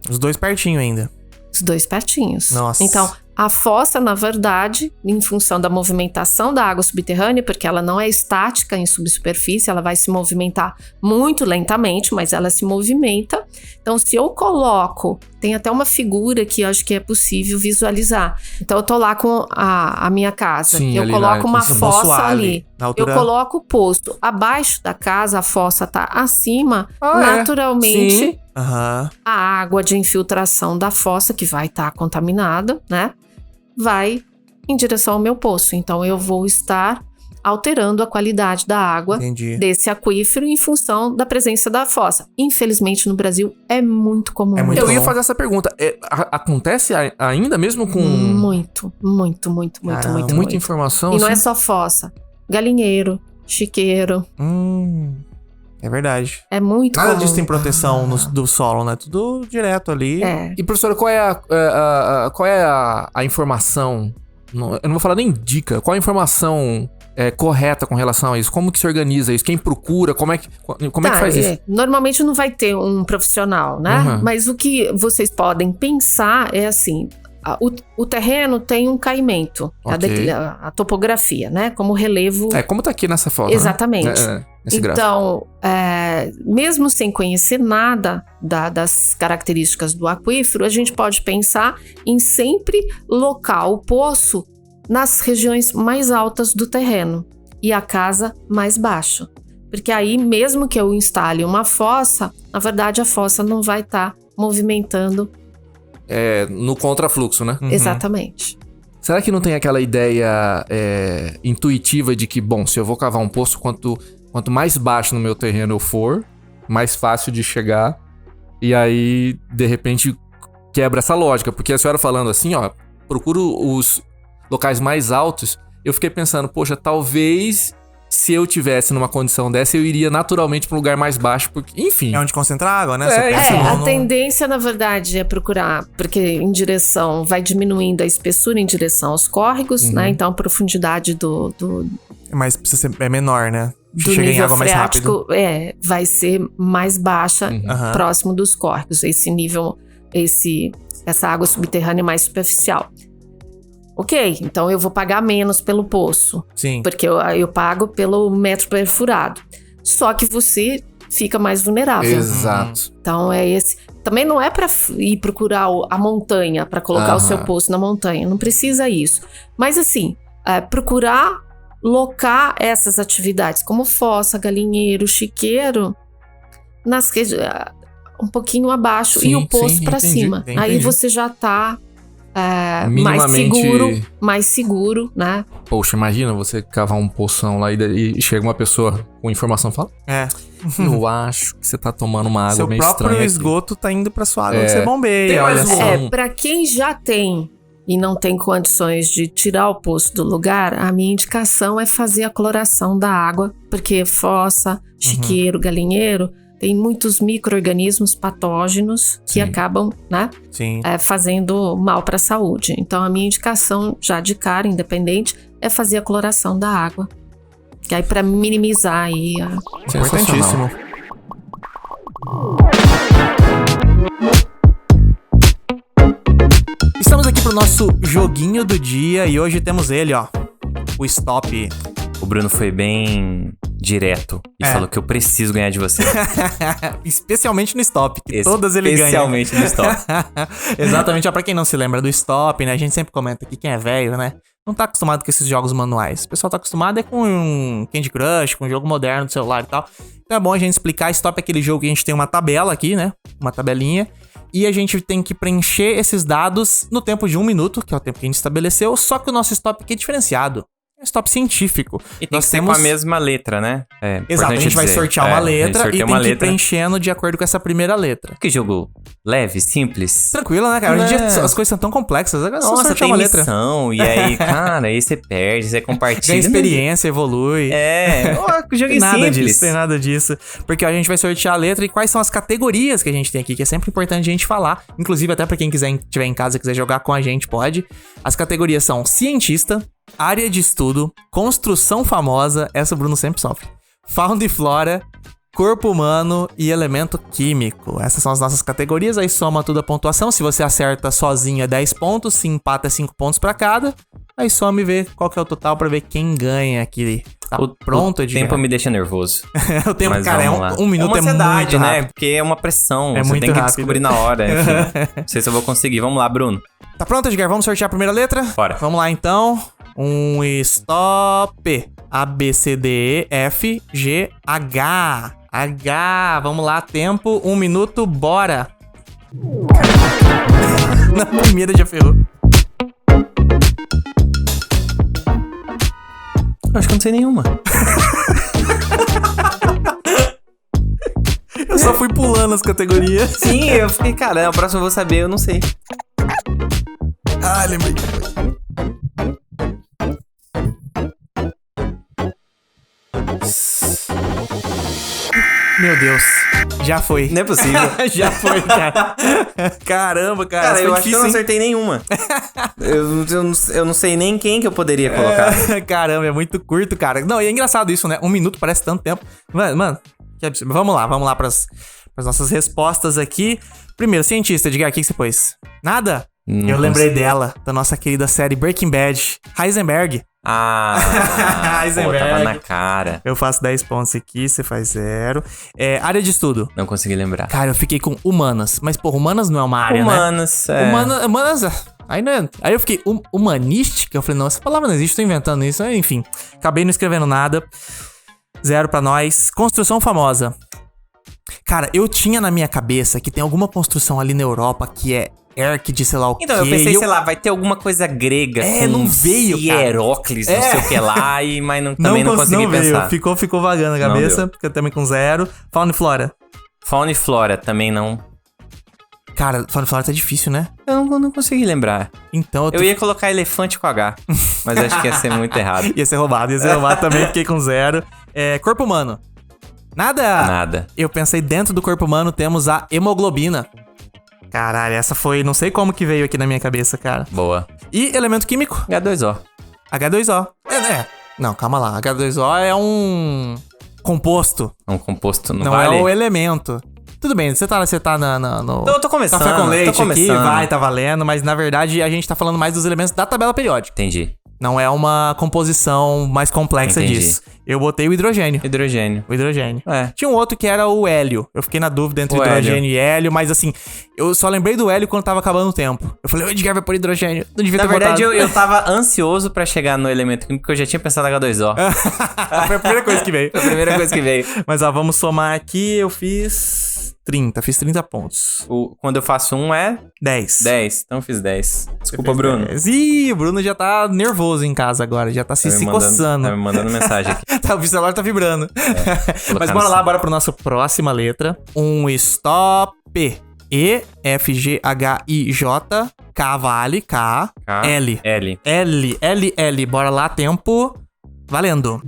Os 2 pertinho ainda. Os 2 pertinhos. Nossa. Então, a fossa, na verdade, em função da movimentação da água subterrânea, porque ela não é estática em subsuperfície, ela vai se movimentar muito lentamente, mas ela se movimenta. Então, se eu coloco, tem até uma figura que eu acho que é possível visualizar. Então, eu tô lá com a minha casa, eu coloco uma fossa ali, eu coloco o poço abaixo da casa, a fossa tá acima, naturalmente... A água de infiltração da fossa, que vai estar contaminada, né? Vai em direção ao meu poço. Então, eu vou estar alterando a qualidade da água desse aquífero em função da presença da fossa. Infelizmente, no Brasil, é muito comum. Eu ia fazer essa pergunta. Acontece ainda mesmo com... Muita informação. E não é só fossa. Galinheiro, chiqueiro. É verdade. É muito Nada comum. disso tem proteção do solo, né? Tudo direto ali. E, professora, qual é a informação? Eu não vou falar nem dica. Qual a informação correta com relação a isso? Como que se organiza isso? Quem procura? Como é que faz isso? Normalmente não vai ter um profissional, né? Mas o que vocês podem pensar é assim... O terreno tem um caimento, a topografia, né? Como relevo... como tá aqui nessa foto, exatamente. Né? Então, mesmo sem conhecer nada das características do aquífero, a gente pode pensar em sempre locar o poço nas regiões mais altas do terreno e a casa mais baixa. Porque aí, mesmo que eu instale uma fossa, na verdade a fossa não vai estar movimentando no contrafluxo, né? Exatamente. Será que não tem aquela ideia intuitiva de que, bom, se eu vou cavar um poço, quanto mais baixo no meu terreno eu for, mais fácil de chegar, e aí, de repente, quebra essa lógica, porque a senhora falando assim, procuro os locais mais altos, eu fiquei pensando, poxa, talvez... Se eu tivesse numa condição dessa, eu iria naturalmente para um lugar mais baixo, porque, enfim. É onde concentra água, né? A tendência, na verdade, é procurar, porque vai diminuindo a espessura em direção aos córregos, né? Então a profundidade Mas precisa ser menor, né? Do chega nível em água mais freático rápido. Vai ser mais baixa próximo dos córregos. Esse nível, essa água subterrânea mais superficial. Ok, então eu vou pagar menos pelo poço. Sim. Porque eu pago pelo metro perfurado. Só que você fica mais vulnerável. Exato. Então é esse. Também não é para ir procurar a montanha, para colocar o seu poço na montanha. Não precisa isso. Mas assim, procurar locar essas atividades, como fossa, galinheiro, chiqueiro, um pouquinho abaixo Sim, e o poço sim, para entendi, cima. entendi. Aí você já tá Minimamente- mais seguro, né? Poxa, imagina você cavar um poção lá e chega uma pessoa com informação e fala: É. eu acho que você tá tomando uma água Seu meio próprio estranha aqui." esgoto tá indo pra sua água É. que você bombeia, Tem olha mais só. um. Para quem já tem e não tem condições de tirar o poço do lugar, a minha indicação é fazer a cloração da água, porque fossa, chiqueiro, galinheiro tem muitos micro-organismos patógenos que Sim. acabam, né, Sim. fazendo mal para a saúde. Então, a minha indicação, já de cara, independente, é fazer a cloração da água. Que aí para minimizar aí a... Importantíssimo. Estamos aqui pro nosso joguinho do dia e hoje temos ele, ó. O Stop. O Bruno foi bem direto e falou que eu preciso ganhar de você. Especialmente no Stop, que todas ele ganha. Especialmente no stop. Exatamente, ó, pra quem não se lembra do Stop, né? A gente sempre comenta aqui, quem é velho, né? Não tá acostumado com esses jogos manuais. O pessoal tá acostumado com um Candy Crush, com um jogo moderno do celular e tal. Então é bom a gente explicar. Stop é aquele jogo que a gente tem uma tabela aqui, né? Uma tabelinha. E a gente tem que preencher esses dados no tempo de 1 minuto, que é o tempo que a gente estabeleceu. Só que o nosso Stop aqui é diferenciado. É um Stop científico. E tem que ser com a mesma letra, né? Exato, a gente vai sortear uma letra e tem que ir letra. preenchendo de acordo com essa primeira letra. Que jogo leve, simples. Tranquilo, né, cara? Hoje em dia as coisas são tão complexas. Agora é só Nossa, sortear tem uma letra. missão, e aí, cara, aí você perde, você compartilha. Ganha experiência, evolui. O jogo é Nada simples. disso, tem nada disso. Porque ó, a gente vai sortear a letra e quais são as categorias que a gente tem aqui, que é sempre importante a gente falar. Inclusive, até pra quem estiver em casa e quiser jogar com a gente, pode. As categorias são cientista, área de estudo, construção famosa, essa o Bruno sempre sofre, fauna e flora, corpo humano e elemento químico. Essas são as nossas categorias, aí soma toda a pontuação. Se você acerta sozinho é 10 pontos, se empata é 5 pontos pra cada. Aí soma e vê qual que é o total pra ver quem ganha aqui. Tá pronto, O tempo me deixa nervoso. O tempo, Mas cara, vamos lá. um minuto é uma ansiedade, muito né? rápido. Porque é uma pressão. É você muito tem que rápido. descobrir na hora. Enfim. Não sei se eu vou conseguir. Vamos lá, Bruno. Tá pronto, Edgar? Vamos sortear a primeira letra? Bora. Vamos lá, então. Um stop. A, B, C, D, E, F, G, H. H. Vamos lá, tempo. 1 minuto, bora. Na primeira já ferrou. Eu acho que eu não sei nenhuma. Eu só fui pulando as categorias. Sim, eu fiquei, cara, a próxima eu vou saber, eu não sei. Ah, lembrei. Meu Deus, já foi. Não é possível. Já foi, cara. Caramba, cara. Cara, essa eu foi acho que eu difícil, não hein? acertei nenhuma. eu não sei nem quem que eu poderia colocar. Caramba, é muito curto, cara. Não, e é engraçado isso, né? 1 minuto parece tanto tempo. Mano, que absurdo. Vamos lá pras nossas respostas aqui. Primeiro, cientista, Edgar, o que você pôs? Nada? Eu lembrei dela, da nossa querida série Breaking Bad, Heisenberg. Ah, Heisenberg. pô, tava na cara. Eu faço 10 pontos aqui, você faz 0. Área de estudo. Não consegui lembrar. Cara, eu fiquei com humanas. Mas, porra, humanas não é uma área, Humanas, né? Humanas... Aí, não é... Aí eu fiquei humanística. Eu falei, não, essa palavra não existe, tô inventando isso. Enfim, acabei não escrevendo nada. 0 pra nós. Construção famosa. Cara, eu tinha na minha cabeça que tem alguma construção ali na Europa que é Erque de sei lá o quê. Então, eu pensei, sei lá, vai ter alguma coisa grega com não veio, cara. Hieróclis, não sei o que lá, mas também não consegui pensar. Veio. Ficou vagando a cabeça, porque eu também com 0. Fauna e flora. Fauna e flora também não. Cara, fauna e flora tá difícil, né? Eu não consegui lembrar. Então eu ia colocar elefante com H, mas acho que ia ser muito errado. Ia ser roubado também, fiquei com 0. Corpo humano. Nada. Eu pensei, dentro do corpo humano temos a hemoglobina. Caralho, essa foi... Não sei como que veio aqui na minha cabeça, cara. Boa. E elemento químico? H2O. H2O. Não, calma lá. H2O é um composto. É um composto, não vale? Não é o elemento. Tudo bem, você tá no... Tô começando. Café com leite aqui, tá valendo. Mas, na verdade, a gente tá falando mais dos elementos da tabela periódica. Entendi. Não é uma composição mais complexa disso. Eu botei o hidrogênio. O hidrogênio. Tinha um outro que era o hélio. Eu fiquei na dúvida entre hidrogênio e hélio, mas assim, eu só lembrei do hélio quando tava acabando o tempo. Eu falei, o Edgar vai pôr hidrogênio. Não devia ter botado. Na verdade, eu tava ansioso pra chegar no elemento químico, porque eu já tinha pensado em H2O. Foi a primeira coisa que veio. Foi a primeira coisa que veio. Mas ó, vamos somar aqui. Eu fiz 30. Fiz 30 pontos. Quando eu faço um é 10. 10. Então eu fiz 10. Desculpa, Fez Bruno. 10. Ih, o Bruno já tá nervoso em casa agora. Já tá se coçando. Tá me mandando mensagem aqui. O celular tá vibrando. Mas bora assim. lá, bora pro nosso próxima letra. Um stop. E, F, G, H, I, J, K, vale, K, L. L. Bora lá, tempo. Valendo.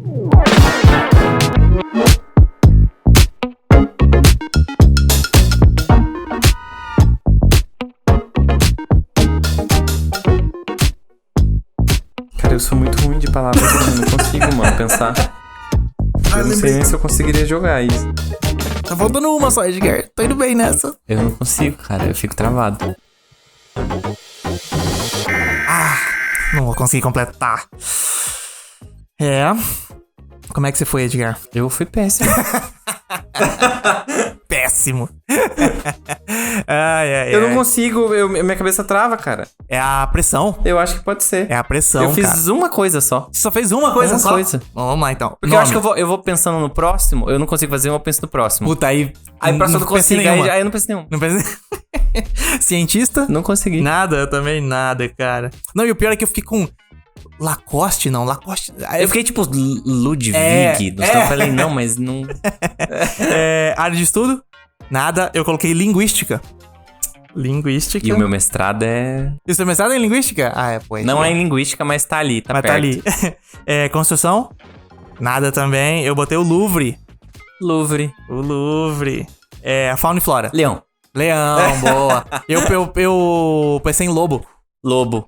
Cara, eu sou muito ruim de palavras, eu não consigo, mano, pensar. Eu não sei nem se eu conseguiria jogar isso. Tá faltando uma só, Edgar. Tô indo bem nessa. Eu não consigo, cara, eu fico travado. Não vou conseguir completar. É. Como é que você foi, Edgar? Eu fui péssimo. Péssimo. Ai. Eu não consigo, minha cabeça trava, cara. É a pressão. Eu acho que pode ser. É a pressão, Eu fiz cara. uma coisa só. Você só fez uma coisa Uma só? coisa. Vamos lá, então. Porque eu acho que eu vou pensando no próximo, eu não consigo fazer um, eu penso no próximo. Puta, aí... Aí próximo eu não pensei consigo, nenhuma. aí eu não penso nenhum. Não pensei... Cientista? Não consegui. Nada, eu também nada, cara. Não, e o pior é que eu fiquei com... Lacoste. Eu fiquei tipo Ludwig. Eu falei, não, mas não... Área de estudo? Nada. Eu coloquei linguística. Linguística. E o meu mestrado é... E o seu mestrado é em linguística? Ah, pô. Não é em linguística, mas tá ali, tá mas perto. tá ali. Construção? Nada também. Eu botei o Louvre. Louvre. O Louvre. Fauna e flora. Leão. Boa. Eu pensei em lobo. Lobo.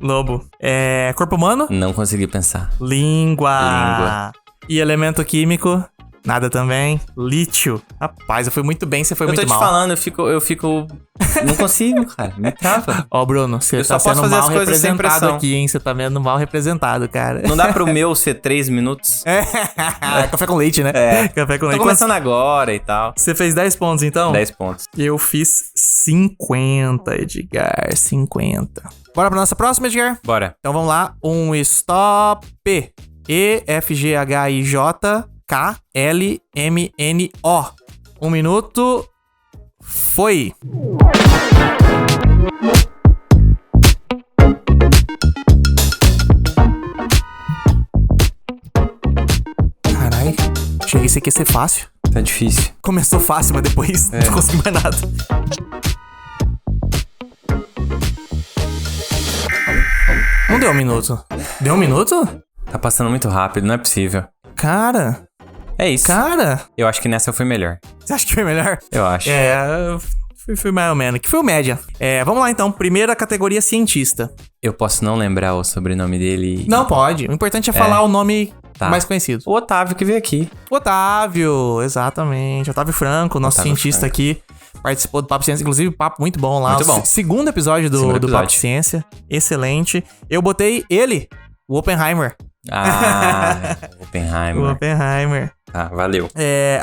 Corpo humano? Não consegui pensar. Língua. E elemento químico? Nada também. Lítio. Rapaz, eu fui muito bem, você foi muito mal. Eu tô te falando, eu fico... Não consigo, cara. Me trava. Ó, Bruno, você Eu tá só posso sendo fazer mal as coisas sem representado pressão. aqui, hein? Você tá vendo mal representado, cara. Não dá pro meu ser 3 minutos? Café com leite, né? Café com Tô leite. começando agora e tal. Você fez 10 pontos, então? 10 pontos. Eu fiz 50, Edgar. 50. Bora pra nossa próxima, Edgar? Bora. Então vamos lá. Um stop. E, F, G, H, I, J, K, L, M, N, O. 1 minuto. Foi. Caralho. Achei que isso aqui ia ser fácil. Tá difícil. Começou fácil, mas depois não consegui mais nada. Não deu 1 minuto. Deu 1 minuto? Tá passando muito rápido, não é possível. Cara. É isso. Eu acho que nessa eu fui melhor. Você acha que foi melhor? Eu acho. Fui mais ou menos. Que foi o média. Vamos lá então. Primeira categoria, cientista. Eu posso não lembrar o sobrenome dele. Não pode. O importante é falar o nome mais conhecido. O Otávio que veio aqui. Otávio, exatamente. Otávio Franco, nosso Otávio cientista aqui. Participou do Papo Ciência, inclusive papo muito bom lá. Muito bom. Segundo episódio do Papo Ciência. Excelente. Eu botei ele, o Oppenheimer. Oppenheimer. O Oppenheimer. Tá, valeu.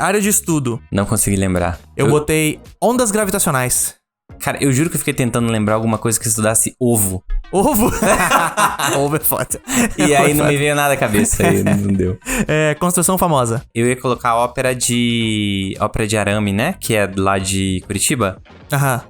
Área de estudo. Não consegui lembrar. Eu botei ondas gravitacionais. Cara, eu juro que eu fiquei tentando lembrar alguma coisa que estudasse ovo. Ovo? Ovo é foda. E aí não me veio nada à cabeça, aí não deu. Construção famosa. Eu ia colocar a ópera de arame, né? Que é lá de Curitiba. Aham.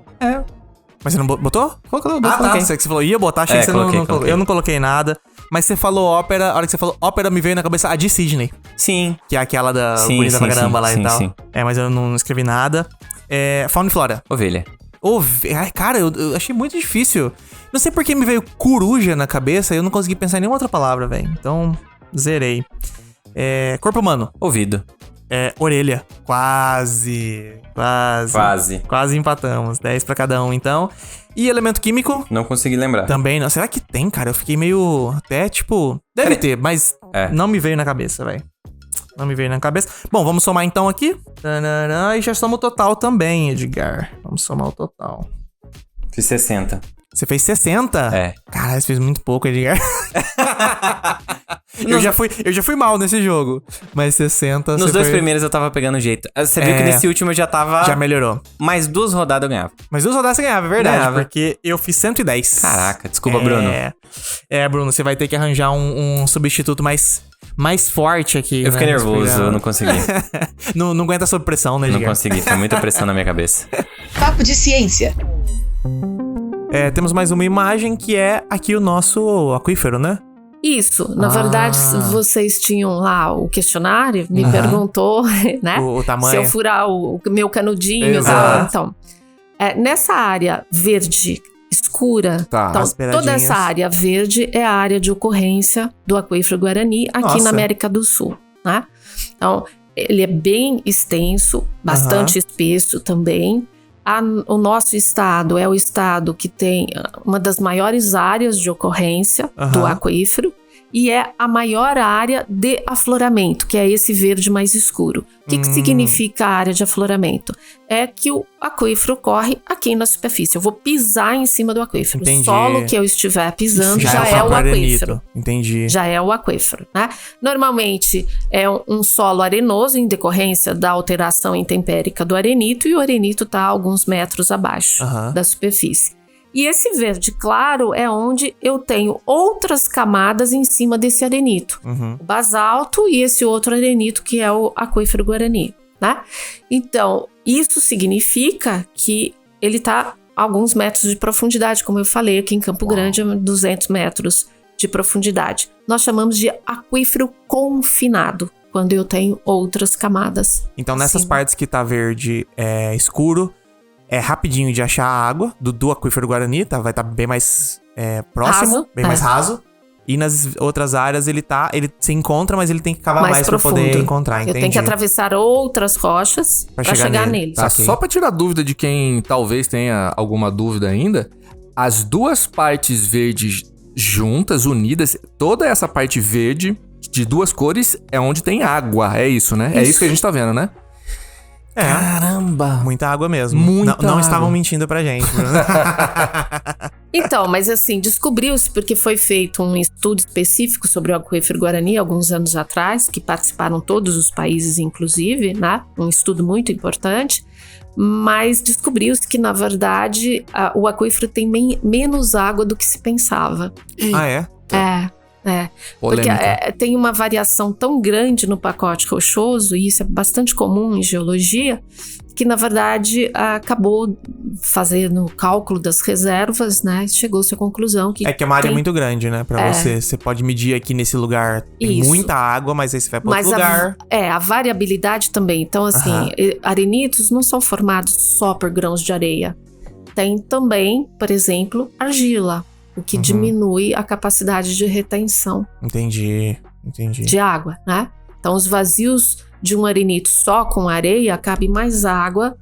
Mas você não botou? Coloquei. Tá. Você falou ia botar, achei que você coloquei, não colocou. Eu não coloquei nada. Mas você falou ópera, a hora que você falou ópera, me veio na cabeça a de Sidney. Sim. Que é aquela da bonita pra caramba lá e tal. Sim. Mas eu não escrevi nada. Fauna e flora. Ovelha. Ai, cara, eu achei muito difícil. Não sei por que me veio coruja na cabeça e eu não consegui pensar em nenhuma outra palavra, velho. Então, zerei. Corpo humano. Ouvido. Orelha. Quase empatamos. 10 pra cada um, então. E elemento químico? Não consegui lembrar. Também não. Será que tem, cara? Eu fiquei meio... Até, tipo... Deve ter, mas não me veio na cabeça, velho. Não me veio na cabeça. Bom, vamos somar então aqui. E já soma o total também, Edgar. Vamos somar o total. Fiz 60. Você fez 60? Caralho, você fez muito pouco, Edgar. Eu já fui mal nesse jogo. Mas 60... Nos dois primeiros eu tava pegando jeito. Você viu que nesse último eu já tava... Já melhorou. Mais 2 rodadas eu ganhava. Mais 2 rodadas você ganhava, é verdade. Porque eu fiz 110. Caraca, desculpa, Bruno. Bruno, você vai ter que arranjar um substituto mais mais forte aqui. Eu fiquei nervoso, eu não consegui. não aguenta sob pressão, né, Não Edgar? consegui, foi muita pressão na minha cabeça. Papo de ciência. Temos mais uma imagem que é aqui o nosso aquífero, né? Isso, na verdade, vocês tinham lá o questionário, me perguntou, né? O tamanho. Se eu furar o meu canudinho. Exato. Então, nessa área verde escura, Tá. então, As toda beiradinhas. essa área verde é a área de ocorrência do aquífero Guarani aqui Nossa. na América do Sul, né? Então, ele é bem extenso, bastante espesso também. O nosso estado é o estado que tem uma das maiores áreas de ocorrência do aquífero e é a maior área de afloramento, que é esse verde mais escuro. O que significa a área de afloramento? É que o aquífero corre aqui na superfície. Eu vou pisar em cima do aquífero. Entendi. O solo que eu estiver pisando já é é o o arenito. aquífero. Entendi. Já é o aquífero, né? Normalmente é um solo arenoso em decorrência da alteração intempérica do arenito e o arenito está alguns metros abaixo da superfície. E esse verde claro é onde eu tenho outras camadas em cima desse arenito. O basalto e esse outro arenito que é o aquífero Guarani, né? Então, isso significa que ele está a alguns metros de profundidade, como eu falei aqui em Campo Grande, 200 metros de profundidade. Nós chamamos de aquífero confinado, quando eu tenho outras camadas. Então, nessas acima. partes que tá verde escuro, é rapidinho de achar a água do aquífero Guarani, tá? Vai estar bem mais próximo, Raso, bem mais raso. E nas outras áreas ele se encontra, mas ele tem que cavar mais pra profundo. poder encontrar, Eu entendi. tenho que atravessar outras rochas Pra para chegar chegar nele. neles. Tá. Tá, só pra tirar dúvida de quem talvez tenha alguma dúvida ainda, as duas partes verdes juntas, unidas, toda essa parte verde de duas cores é onde tem água, é isso, né? É isso que a gente tá vendo, né? Caramba! Muita água mesmo. Muita não água. estavam mentindo pra gente. Então, mas assim, descobriu-se porque foi feito um estudo específico sobre o aquífero Guarani alguns anos atrás, que participaram todos os países, inclusive, né? Um estudo muito importante. Mas descobriu-se que, na verdade, o aquífero tem menos água do que se pensava. Ah, é? Porque Polêmica. tem uma variação tão grande no pacote rochoso, e isso é bastante comum em geologia, que na verdade acabou fazendo o cálculo das reservas, né? Chegou-se à conclusão que É que é uma área tem- muito grande, né? Pra você pode medir aqui nesse lugar. Tem Isso. muita água, mas aí você vai pra outro Mas lugar. a variabilidade também. Então, assim, arenitos não são formados só por grãos de areia. Tem também, por exemplo, argila, o que diminui a capacidade de retenção Entendi. de água, né? Então, os vazios de um arenito só com areia cabe mais água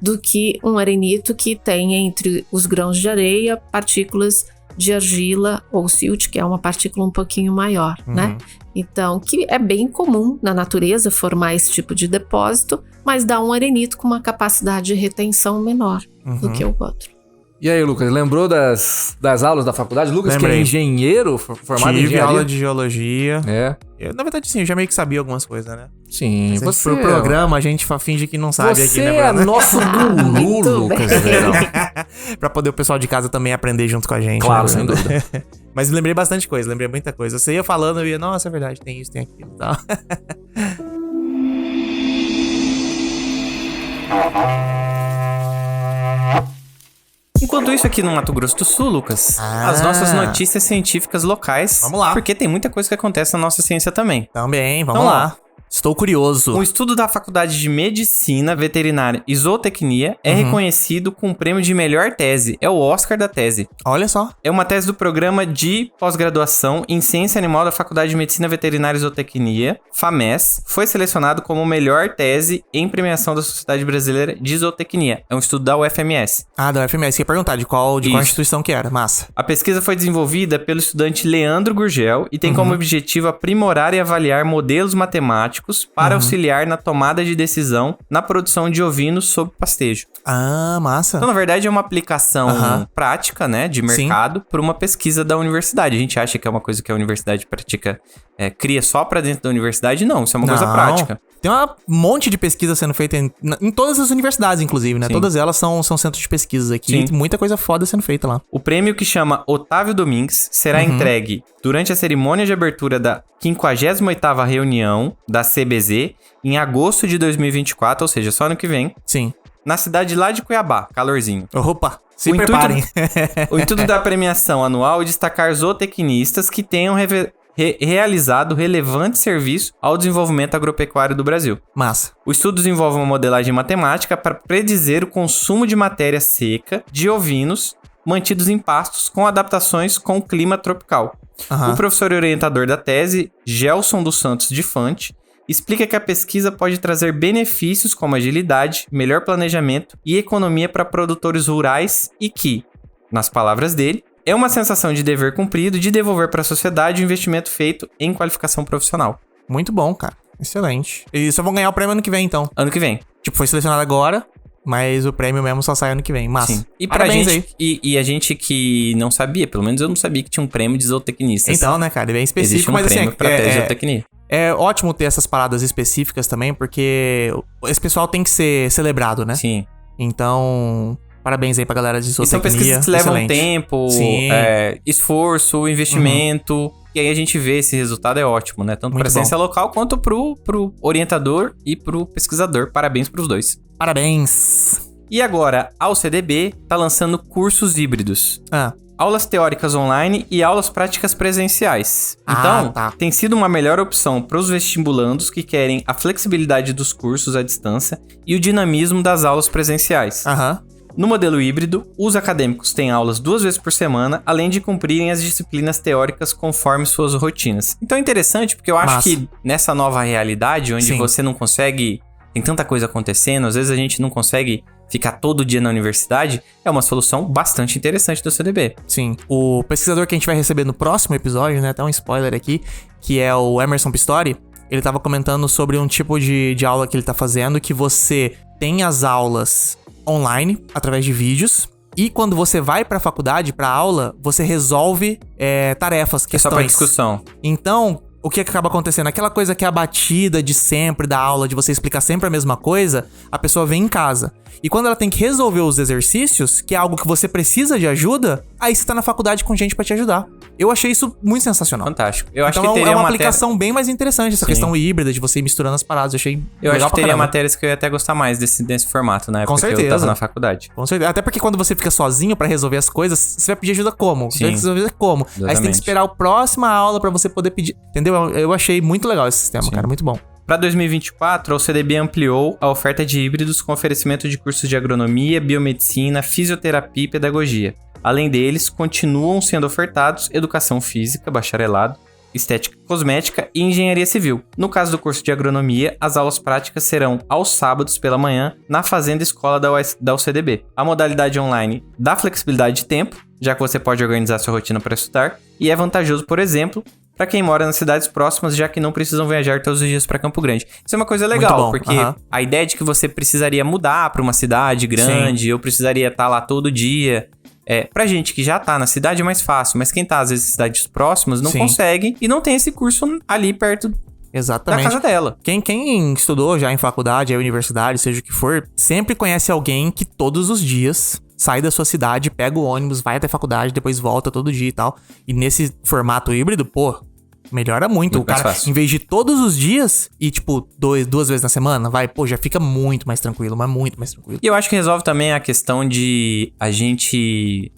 do que um arenito que tem entre os grãos de areia partículas de argila ou silt, que é uma partícula um pouquinho maior, né? Então, que é bem comum na natureza formar esse tipo de depósito, mas dá um arenito com uma capacidade de retenção menor do que o outro. E aí, Lucas, lembrou das aulas da faculdade? Lucas, que Lembrei. é engenheiro, formado em Tive engenharia. aula de geologia. É, Na verdade, sim, eu já meio que sabia algumas coisas, né? sim. Mas Você pro programa, a gente finge que não sabe Você aqui, né, é Bruno? nosso guru, Muito Lucas, bem. velho. Pra poder o pessoal de casa também aprender junto com a gente. Claro, né, sem Bruno? dúvida. Mas lembrei bastante coisa, lembrei muita coisa. Você ia falando, eu ia, nossa, é verdade, tem isso, tem aquilo e tal. Enquanto isso, aqui no Mato Grosso do Sul, Lucas, as nossas notícias científicas locais. Vamos lá. Porque tem muita coisa que acontece na nossa ciência também. Também, vamos Vamos lá. lá. Estou curioso. Um estudo da Faculdade de Medicina Veterinária e Zootecnia é reconhecido com o prêmio de melhor tese. É o Oscar da tese. Olha só. É uma tese do programa de pós-graduação em Ciência Animal da Faculdade de Medicina Veterinária e Zootecnia, FAMES. Foi selecionado como melhor tese em premiação da Sociedade Brasileira de Zootecnia. É um estudo da UFMS. Ah, da UFMS. Ia perguntar de qual Isso. instituição que era. Massa. A pesquisa foi desenvolvida pelo estudante Leandro Gurgel e tem como objetivo aprimorar e avaliar modelos matemáticos matemáticos para auxiliar na tomada de decisão na produção de ovinos sob pastejo. Ah, massa. Então, na verdade, é uma aplicação prática, né, de mercado para uma pesquisa da universidade. A gente acha que é uma coisa que a universidade pratica, cria só para dentro da universidade. Não, isso é uma coisa prática. Tem um monte de pesquisa sendo feita em todas as universidades, inclusive, né? Sim. Todas elas são centros de pesquisas aqui. Sim. Muita coisa foda sendo feita lá. O prêmio, que chama Otávio Domingues, será entregue durante a cerimônia de abertura da 58ª reunião da CBZ em agosto de 2024, ou seja, só ano que vem, Sim. na cidade lá de Cuiabá, calorzinho. Opa, se O intuito- preparem. O intuito da premiação anual é destacar zootecnistas que tenham realizado relevante serviço ao desenvolvimento agropecuário do Brasil. Massa. O estudo desenvolve uma modelagem matemática para predizer o consumo de matéria seca de ovinos mantidos em pastos com adaptações com o clima tropical. Aham. O professor e orientador da tese, Gelson dos Santos de Fante, explica que a pesquisa pode trazer benefícios como agilidade, melhor planejamento e economia para produtores rurais e que, nas palavras dele, é uma sensação de dever cumprido de devolver para a sociedade o investimento feito em qualificação profissional. Muito bom, cara. Excelente. E só vão ganhar o prêmio ano que vem, então. Ano que vem. Tipo, foi selecionado agora, mas o prêmio mesmo só sai ano que vem. Massa. Sim. E pra Parabéns gente, e a gente que não sabia, pelo menos eu não sabia que tinha um prêmio de zootecnistas. Então, né, cara? É bem Existe específico, um mas prêmio assim, pra ter zootecnia. é ótimo ter essas paradas específicas também, porque esse pessoal tem que ser celebrado, né? Sim. Então, parabéns aí pra galera de E são zootecnia. pesquisas que levam Excelente. tempo, Sim. esforço, investimento. E aí a gente vê esse resultado, é ótimo, né? Tanto Muito pra ciência local quanto pro orientador e pro pesquisador. Parabéns pros dois. Parabéns. E agora, a UCDB tá lançando cursos híbridos. Ah, Aulas teóricas online e aulas práticas presenciais. Então, tá. tem sido uma melhor opção para os vestibulandos que querem a flexibilidade dos cursos à distância e o dinamismo das aulas presenciais. aham. No modelo híbrido, os acadêmicos têm aulas 2 vezes por semana, além de cumprirem as disciplinas teóricas conforme suas rotinas. Então é interessante porque eu acho Massa. que nessa nova realidade, onde Sim. você não consegue... Tem tanta coisa acontecendo, às vezes a gente não consegue ficar todo dia na universidade, é uma solução bastante interessante do CDB. Sim. O pesquisador que a gente vai receber no próximo episódio, né? Até um spoiler aqui, que é o Emerson Pistori. Ele tava comentando sobre um tipo de aula que ele tá fazendo, que você tem as aulas online, através de vídeos. E quando você vai pra faculdade, pra aula, você resolve tarefas, É só pra questões. discussão. Então, o que acaba acontecendo? Aquela coisa que é a batida de sempre da aula, de você explicar sempre a mesma coisa, a pessoa vem em casa. E quando ela tem que resolver os exercícios, que é algo que você precisa de ajuda, aí você tá na faculdade com gente pra te ajudar. Eu achei isso muito sensacional. Fantástico. Eu acho Então que é teria uma matéria... aplicação bem mais interessante, essa Sim. questão híbrida de você ir misturando as paradas. Eu achei Eu legal acho que pra teria caramba. matérias que eu ia até gostar mais desse formato, na época Com que eu certeza. tava na faculdade. Com certeza. Até porque quando você fica sozinho pra resolver as coisas, você vai pedir ajuda como? Você vai Sim. resolver como? Aí você tem que Exatamente. esperar a próxima aula pra você poder pedir. Entendeu? Eu achei muito legal esse sistema, cara. Muito bom. Para 2024, a UCDB ampliou a oferta de híbridos com oferecimento de cursos de agronomia, biomedicina, fisioterapia e pedagogia. Além deles, continuam sendo ofertados educação física, bacharelado, estética cosmética e engenharia civil. No caso do curso de agronomia, as aulas práticas serão aos sábados pela manhã na Fazenda Escola da UCDB. A modalidade online dá flexibilidade de tempo, já que você pode organizar sua rotina para estudar, e é vantajoso, por exemplo, para quem mora nas cidades próximas, já que não precisam viajar todos os dias para Campo Grande. Isso é uma coisa legal, Muito bom, porque aham. a ideia de que você precisaria mudar para uma cidade grande, eu precisaria estar lá todo dia. Pra gente que já tá na cidade é mais fácil, mas quem tá às vezes em cidades próximas não Sim. consegue e não tem esse curso ali perto da Exatamente. casa dela. Quem estudou já em faculdade, aí universidade, seja o que for, sempre conhece alguém que todos os dias sai da sua cidade, pega o ônibus, vai até a faculdade, depois volta todo dia e tal. E nesse formato híbrido, pô, melhora muito. Muito O cara, mais fácil. em vez de todos os dias e, tipo, duas vezes na semana, já fica muito mais tranquilo, mas muito mais tranquilo. E eu acho que resolve também a questão de a gente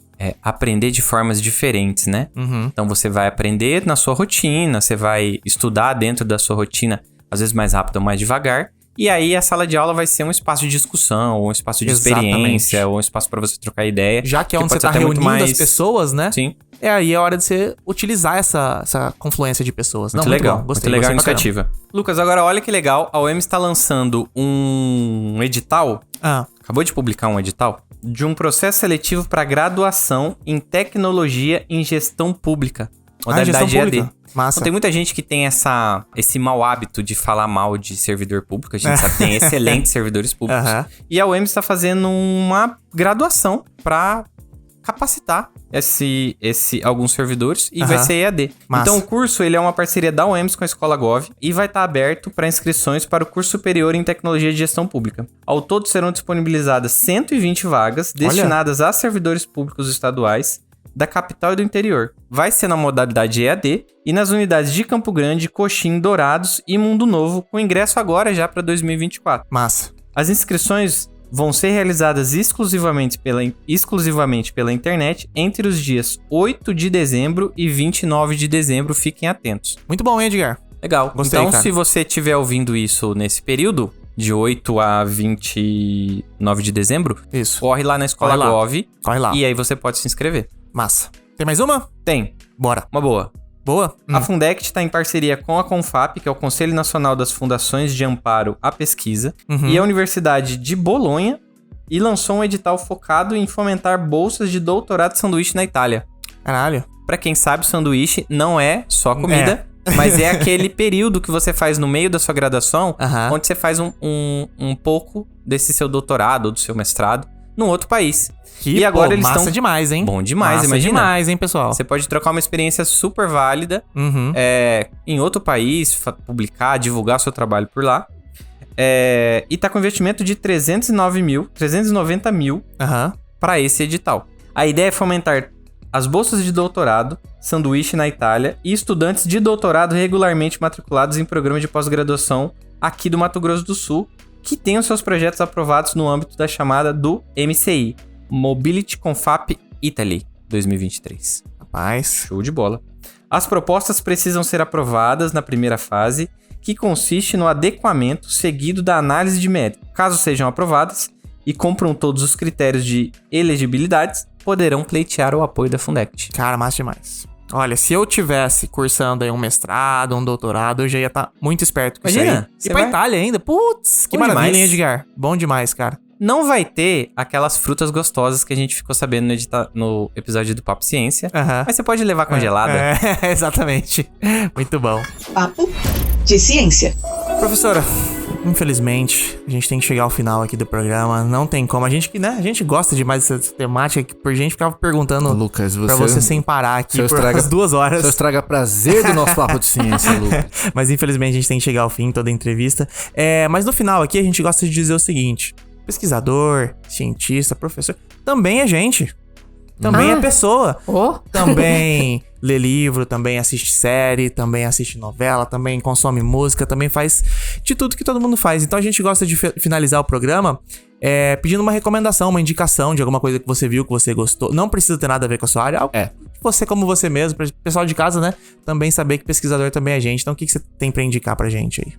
aprender de formas diferentes, né? Uhum. Então você vai aprender na sua rotina, você vai estudar dentro da sua rotina, às vezes mais rápido ou mais devagar. E aí a sala de aula vai ser um espaço de discussão, ou um espaço de Exatamente. experiência, ou um espaço para você trocar ideia. Já que é onde pode você tá ser até muito reunindo as mais- pessoas, né? Sim, Aí é a hora de você utilizar essa confluência de pessoas. muito Não, legal. bom. Gostei, muito legal a gostei pra iniciativa. Lucas, agora olha que legal. A UEM está lançando um edital. caramba. Acabou de publicar um edital de um processo seletivo para graduação em tecnologia em gestão pública. Modalidade gestão EAD. pública. Massa. Então, tem muita gente que tem esse mau hábito de falar mal de servidor público. A gente sabe que tem excelentes servidores públicos. E a UEMS está fazendo uma graduação para capacitar alguns servidores e vai ser EAD. Massa. Então o curso ele é uma parceria da UEMS com a Escola Gov e vai estar aberto para inscrições para o curso superior em Tecnologia de Gestão Pública. Ao todo serão disponibilizadas 120 vagas destinadas a servidores públicos estaduais da capital e do interior. Vai ser na modalidade EAD e nas unidades de Campo Grande, Coxim, Dourados e Mundo Novo, com ingresso agora já para 2024. Massa. As inscrições vão ser realizadas exclusivamente pela internet entre os dias 8 de dezembro e 29 de dezembro. Fiquem atentos. Muito bom, hein, Edgar? Legal. Gostei, então, cara. se você estiver ouvindo isso nesse período, de 8 a 29 de dezembro, Isso. corre lá na Escola Corre lá. Gov Corre lá. e aí você pode se inscrever. Massa. Tem mais uma? Tem. Bora. Uma boa. Boa? A Fundect está em parceria com a CONFAP, que é o Conselho Nacional das Fundações de Amparo à Pesquisa, e a Universidade de Bolonha, e lançou um edital focado em fomentar bolsas de doutorado de sanduíche na Itália. Caralho. Pra quem sabe, sanduíche não é só comida, mas é aquele período que você faz no meio da sua graduação, onde você faz um pouco desse seu doutorado ou do seu mestrado num outro país. E agora eles estão... Massa demais, hein? Bom demais, massa imagina. demais, hein, pessoal? Você pode trocar uma experiência super válida em outro país, publicar, divulgar seu trabalho por lá. E tá com investimento de 390 mil para esse edital. A ideia é fomentar as bolsas de doutorado, sanduíche na Itália e estudantes de doutorado regularmente matriculados em programa de pós-graduação aqui do Mato Grosso do Sul, que tenham seus projetos aprovados no âmbito da chamada do MCI, Mobility Confap Italy 2023. Rapaz. Show de bola. As propostas precisam ser aprovadas na primeira fase, que consiste no adequamento seguido da análise de mérito. Caso sejam aprovadas e cumpram todos os critérios de elegibilidade, poderão pleitear o apoio da Fundect. Cara, massa demais. Olha, se eu tivesse cursando aí um mestrado, um doutorado, eu já ia estar muito esperto com Imagina, isso aí. E pra Itália ainda. Putz, que Bom maravilha, demais. hein, Edgar? Bom demais, cara. Não vai ter aquelas frutas gostosas que a gente ficou sabendo no episódio do Papo Ciência, mas você pode levar congelada. Exatamente. Muito bom. Papo de ciência. Professora, infelizmente, a gente tem que chegar ao final aqui do programa. Não tem como. A gente gosta demais dessa temática, que por gente ficava perguntando Lucas, pra você sem parar aqui por umas 2 horas. Você estraga prazer do nosso Papo de Ciência, Lucas. Mas infelizmente a gente tem que chegar ao fim toda a entrevista. Mas no final aqui a gente gosta de dizer o seguinte: pesquisador, cientista, professor, também é gente. Também é pessoa. Também lê livro, também assiste série, também assiste novela, também consome música, também faz de tudo que todo mundo faz. Então a gente gosta de finalizar o programa pedindo uma recomendação, uma indicação de alguma coisa que você viu, que você gostou. Não precisa ter nada a ver com a sua área. Você como você mesmo, para o pessoal de casa, né? Também saber que pesquisador também é gente. Então o que você tem pra indicar pra gente aí?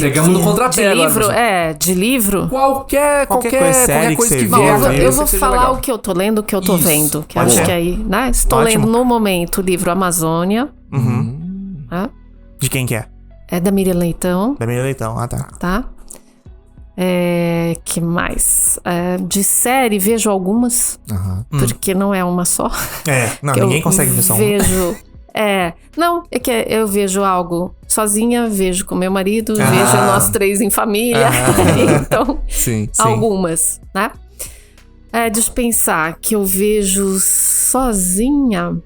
Pegamos no contrapé de livro, agora, de livro. Qualquer coisa, série coisa que que você vier. viu. Eu vou falar o que eu tô lendo, o que eu tô vendo. Que acho que aí, né? Estou lendo no momento o livro Amazônia. De quem que é? É da Miriam Leitão. Da Miriam Leitão, Tá? Que mais? De série, vejo algumas. Porque não é uma só. Não, ninguém consegue ver só uma. Não, é que eu vejo algo sozinha, vejo com meu marido, vejo nós 3 em família. Então, sim. algumas, né? Deixa eu pensar que eu vejo sozinha.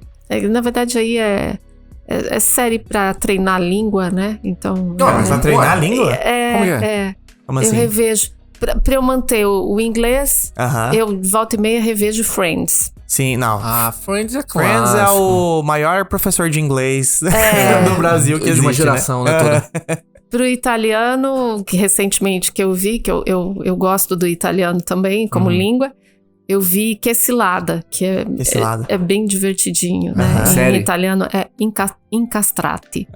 Na verdade, aí é série pra treinar a língua, né? Então. Mas pra treinar a língua? Como é? Como assim? Eu revejo. Pra eu manter o inglês, eu volta e meia revejo Friends. Sim, não. Friends é clássico. Friends é o maior professor de inglês do Brasil que existe, de uma geração, né? Toda. Pro italiano, que recentemente que eu vi, que eu gosto do italiano também, como língua, eu vi Quesilada, que é bem divertidinho, né? Sério? Em italiano é Incastrati.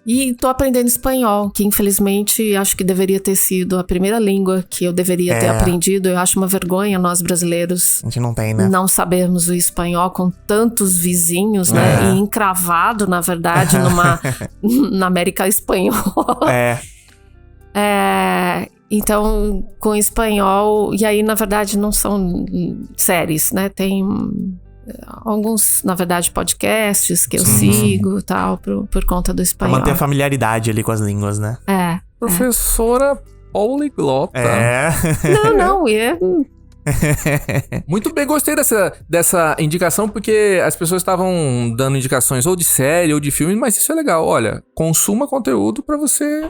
E tô aprendendo espanhol, que infelizmente acho que deveria ter sido a primeira língua que eu deveria ter aprendido. Eu acho uma vergonha nós brasileiros a gente não tem, né? Não sabermos o espanhol com tantos vizinhos, né? E encravado, na verdade, na América Espanhola. Então, com espanhol... E aí, na verdade, não são séries, né? Tem alguns, na verdade, podcasts que eu sigo, tal, por conta do espanhol. Pra manter a familiaridade ali com as línguas, né? Professora poliglota. Não, Muito bem, gostei dessa indicação, porque as pessoas estavam dando indicações ou de série ou de filme, mas isso é legal. Olha, consuma conteúdo pra você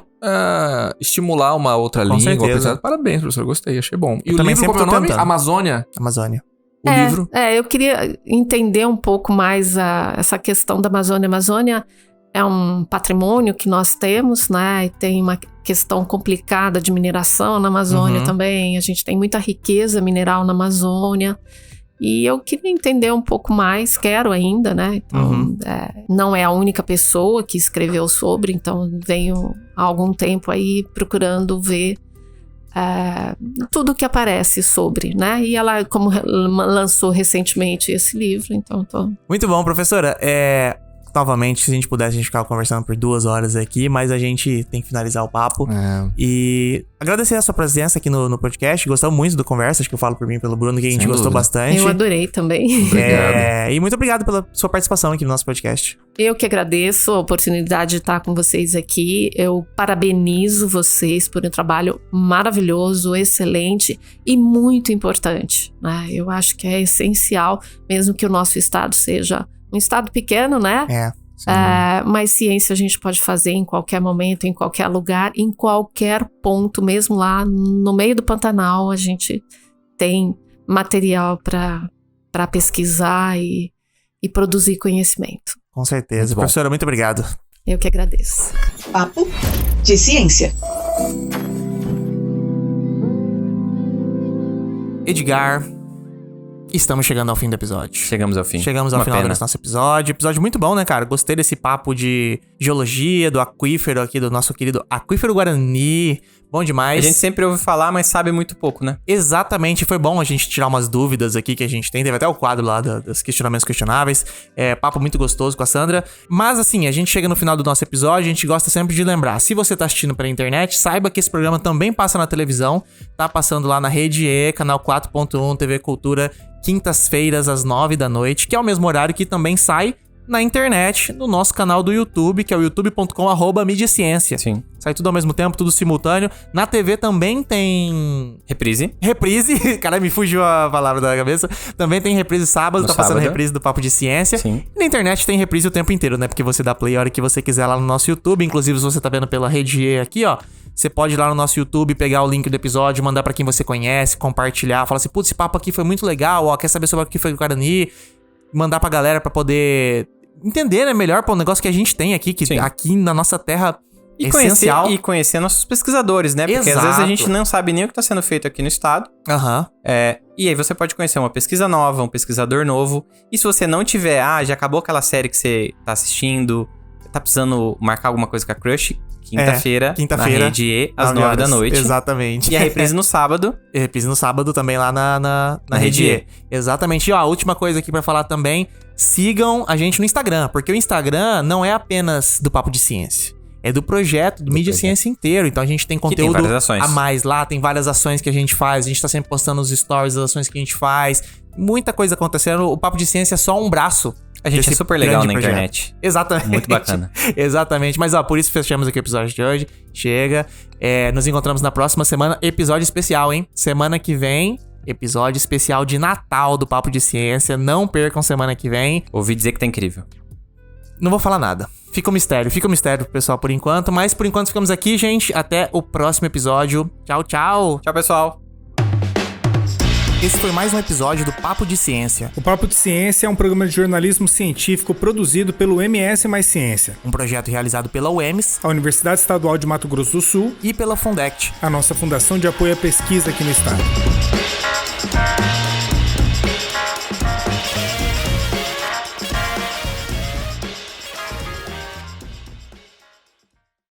estimular uma outra língua. Certeza. Parabéns, professor, gostei, achei bom. E Eu o também livro, sempre como é o tô nome? tentando. Amazônia. O livro. eu queria entender um pouco mais essa questão da Amazônia. A Amazônia é um patrimônio que nós temos, né? E tem uma questão complicada de mineração na Amazônia também. A gente tem muita riqueza mineral na Amazônia. E eu queria entender um pouco mais, quero ainda, né? Então, não é a única pessoa que escreveu sobre, então venho há algum tempo aí procurando ver tudo que aparece sobre, né? E ela, como lançou recentemente esse livro, então tô... Muito bom, professora. Novamente, se a gente pudesse, a gente ficava conversando por 2 horas aqui, mas a gente tem que finalizar o papo. E agradecer a sua presença aqui no podcast. Gostamos muito do conversa, acho que eu falo por mim e pelo Bruno, que a gente gostou bastante. Eu adorei também. E muito obrigado pela sua participação aqui no nosso podcast. Eu que agradeço a oportunidade de estar com vocês aqui. Eu parabenizo vocês por um trabalho maravilhoso, excelente e muito importante, né? Eu acho que é essencial, mesmo que o nosso estado seja um estado pequeno, né? Mas ciência a gente pode fazer em qualquer momento, em qualquer lugar, em qualquer ponto, mesmo lá no meio do Pantanal, a gente tem material para pesquisar e produzir conhecimento. Com certeza. Professora, muito obrigado. Eu que agradeço. Papo de Ciência. Edgar, estamos chegando ao fim do episódio. Chegamos ao fim. Chegamos ao final pena. desse nosso episódio. Episódio muito bom, né, cara? Gostei desse papo de geologia, do aquífero aqui, do nosso querido Aquífero Guarani. Bom demais. A gente sempre ouve falar, mas sabe muito pouco, né? Exatamente, foi bom a gente tirar umas dúvidas aqui que a gente tem. Teve até o quadro lá dos questionamentos questionáveis. Papo muito gostoso com a Sandra. Mas assim, a gente chega no final do nosso episódio, a gente gosta sempre de lembrar. Se você tá assistindo pela internet, saiba que esse programa também passa na televisão. Tá passando lá na Rede E, canal 4.1, TV Cultura, quintas-feiras às 9 da noite, que é o mesmo horário que também sai na internet, no nosso canal do YouTube, que é o youtube.com/mediaciência. Sim. Sai tudo ao mesmo tempo, tudo simultâneo. Na TV também tem... Reprise. Cara, me fugiu a palavra da cabeça. Também tem reprise sábado, No tá passando sábado. reprise do Papo de Ciência. Sim. E na internet tem reprise o tempo inteiro, né? Porque você dá play a hora que você quiser lá no nosso YouTube. Inclusive, se você tá vendo pela Rede E aqui, ó, você pode ir lá no nosso YouTube, pegar o link do episódio, mandar pra quem você conhece, compartilhar, falar assim, putz, esse papo aqui foi muito legal, ó, quer saber sobre o Aquífero Guarani? Mandar pra galera pra poder entender, né, melhor, pô, o negócio que a gente tem aqui, que Sim. aqui na nossa terra E é essencial. conhecer nossos pesquisadores, né? Porque às vezes a gente não sabe nem o que tá sendo feito aqui no estado. Aham. E aí você pode conhecer uma pesquisa nova, um pesquisador novo. E se você não tiver, já acabou aquela série que você tá assistindo, tá precisando marcar alguma coisa com a Crush, quinta-feira, na Rede E, às 9 da noite. Exatamente. E a reprise no sábado. E reprise no sábado também lá na Rede E. Exatamente. E ó, a última coisa aqui pra falar também, sigam a gente no Instagram, porque o Instagram não é apenas do Papo de Ciência. É do projeto, do Mídia Ciência inteiro. Então a gente tem conteúdo várias ações. a mais lá, tem várias ações que a gente faz. A gente tá sempre postando os stories, as ações que a gente faz. Muita coisa acontecendo. O Papo de Ciência é só um braço. A gente é desse super legal grande na projeto. internet. Exatamente. Muito bacana. Exatamente. Mas ó, por isso fechamos aqui o episódio de hoje. Chega. Nos encontramos na próxima semana. Episódio especial, hein? Semana que vem, episódio especial de Natal do Papo de Ciência. Não percam semana que vem. Ouvi dizer que tá incrível. Não vou falar nada. Fica um mistério pro pessoal por enquanto. Mas por enquanto ficamos aqui, gente. Até o próximo episódio. Tchau, tchau. Tchau, pessoal. Esse foi mais um episódio do Papo de Ciência. O Papo de Ciência é um programa de jornalismo científico produzido pelo MS Mais Ciência, Um projeto realizado pela UEMS a Universidade Estadual de Mato Grosso do Sul, e pela Fundect. a nossa fundação de apoio à pesquisa aqui no estado.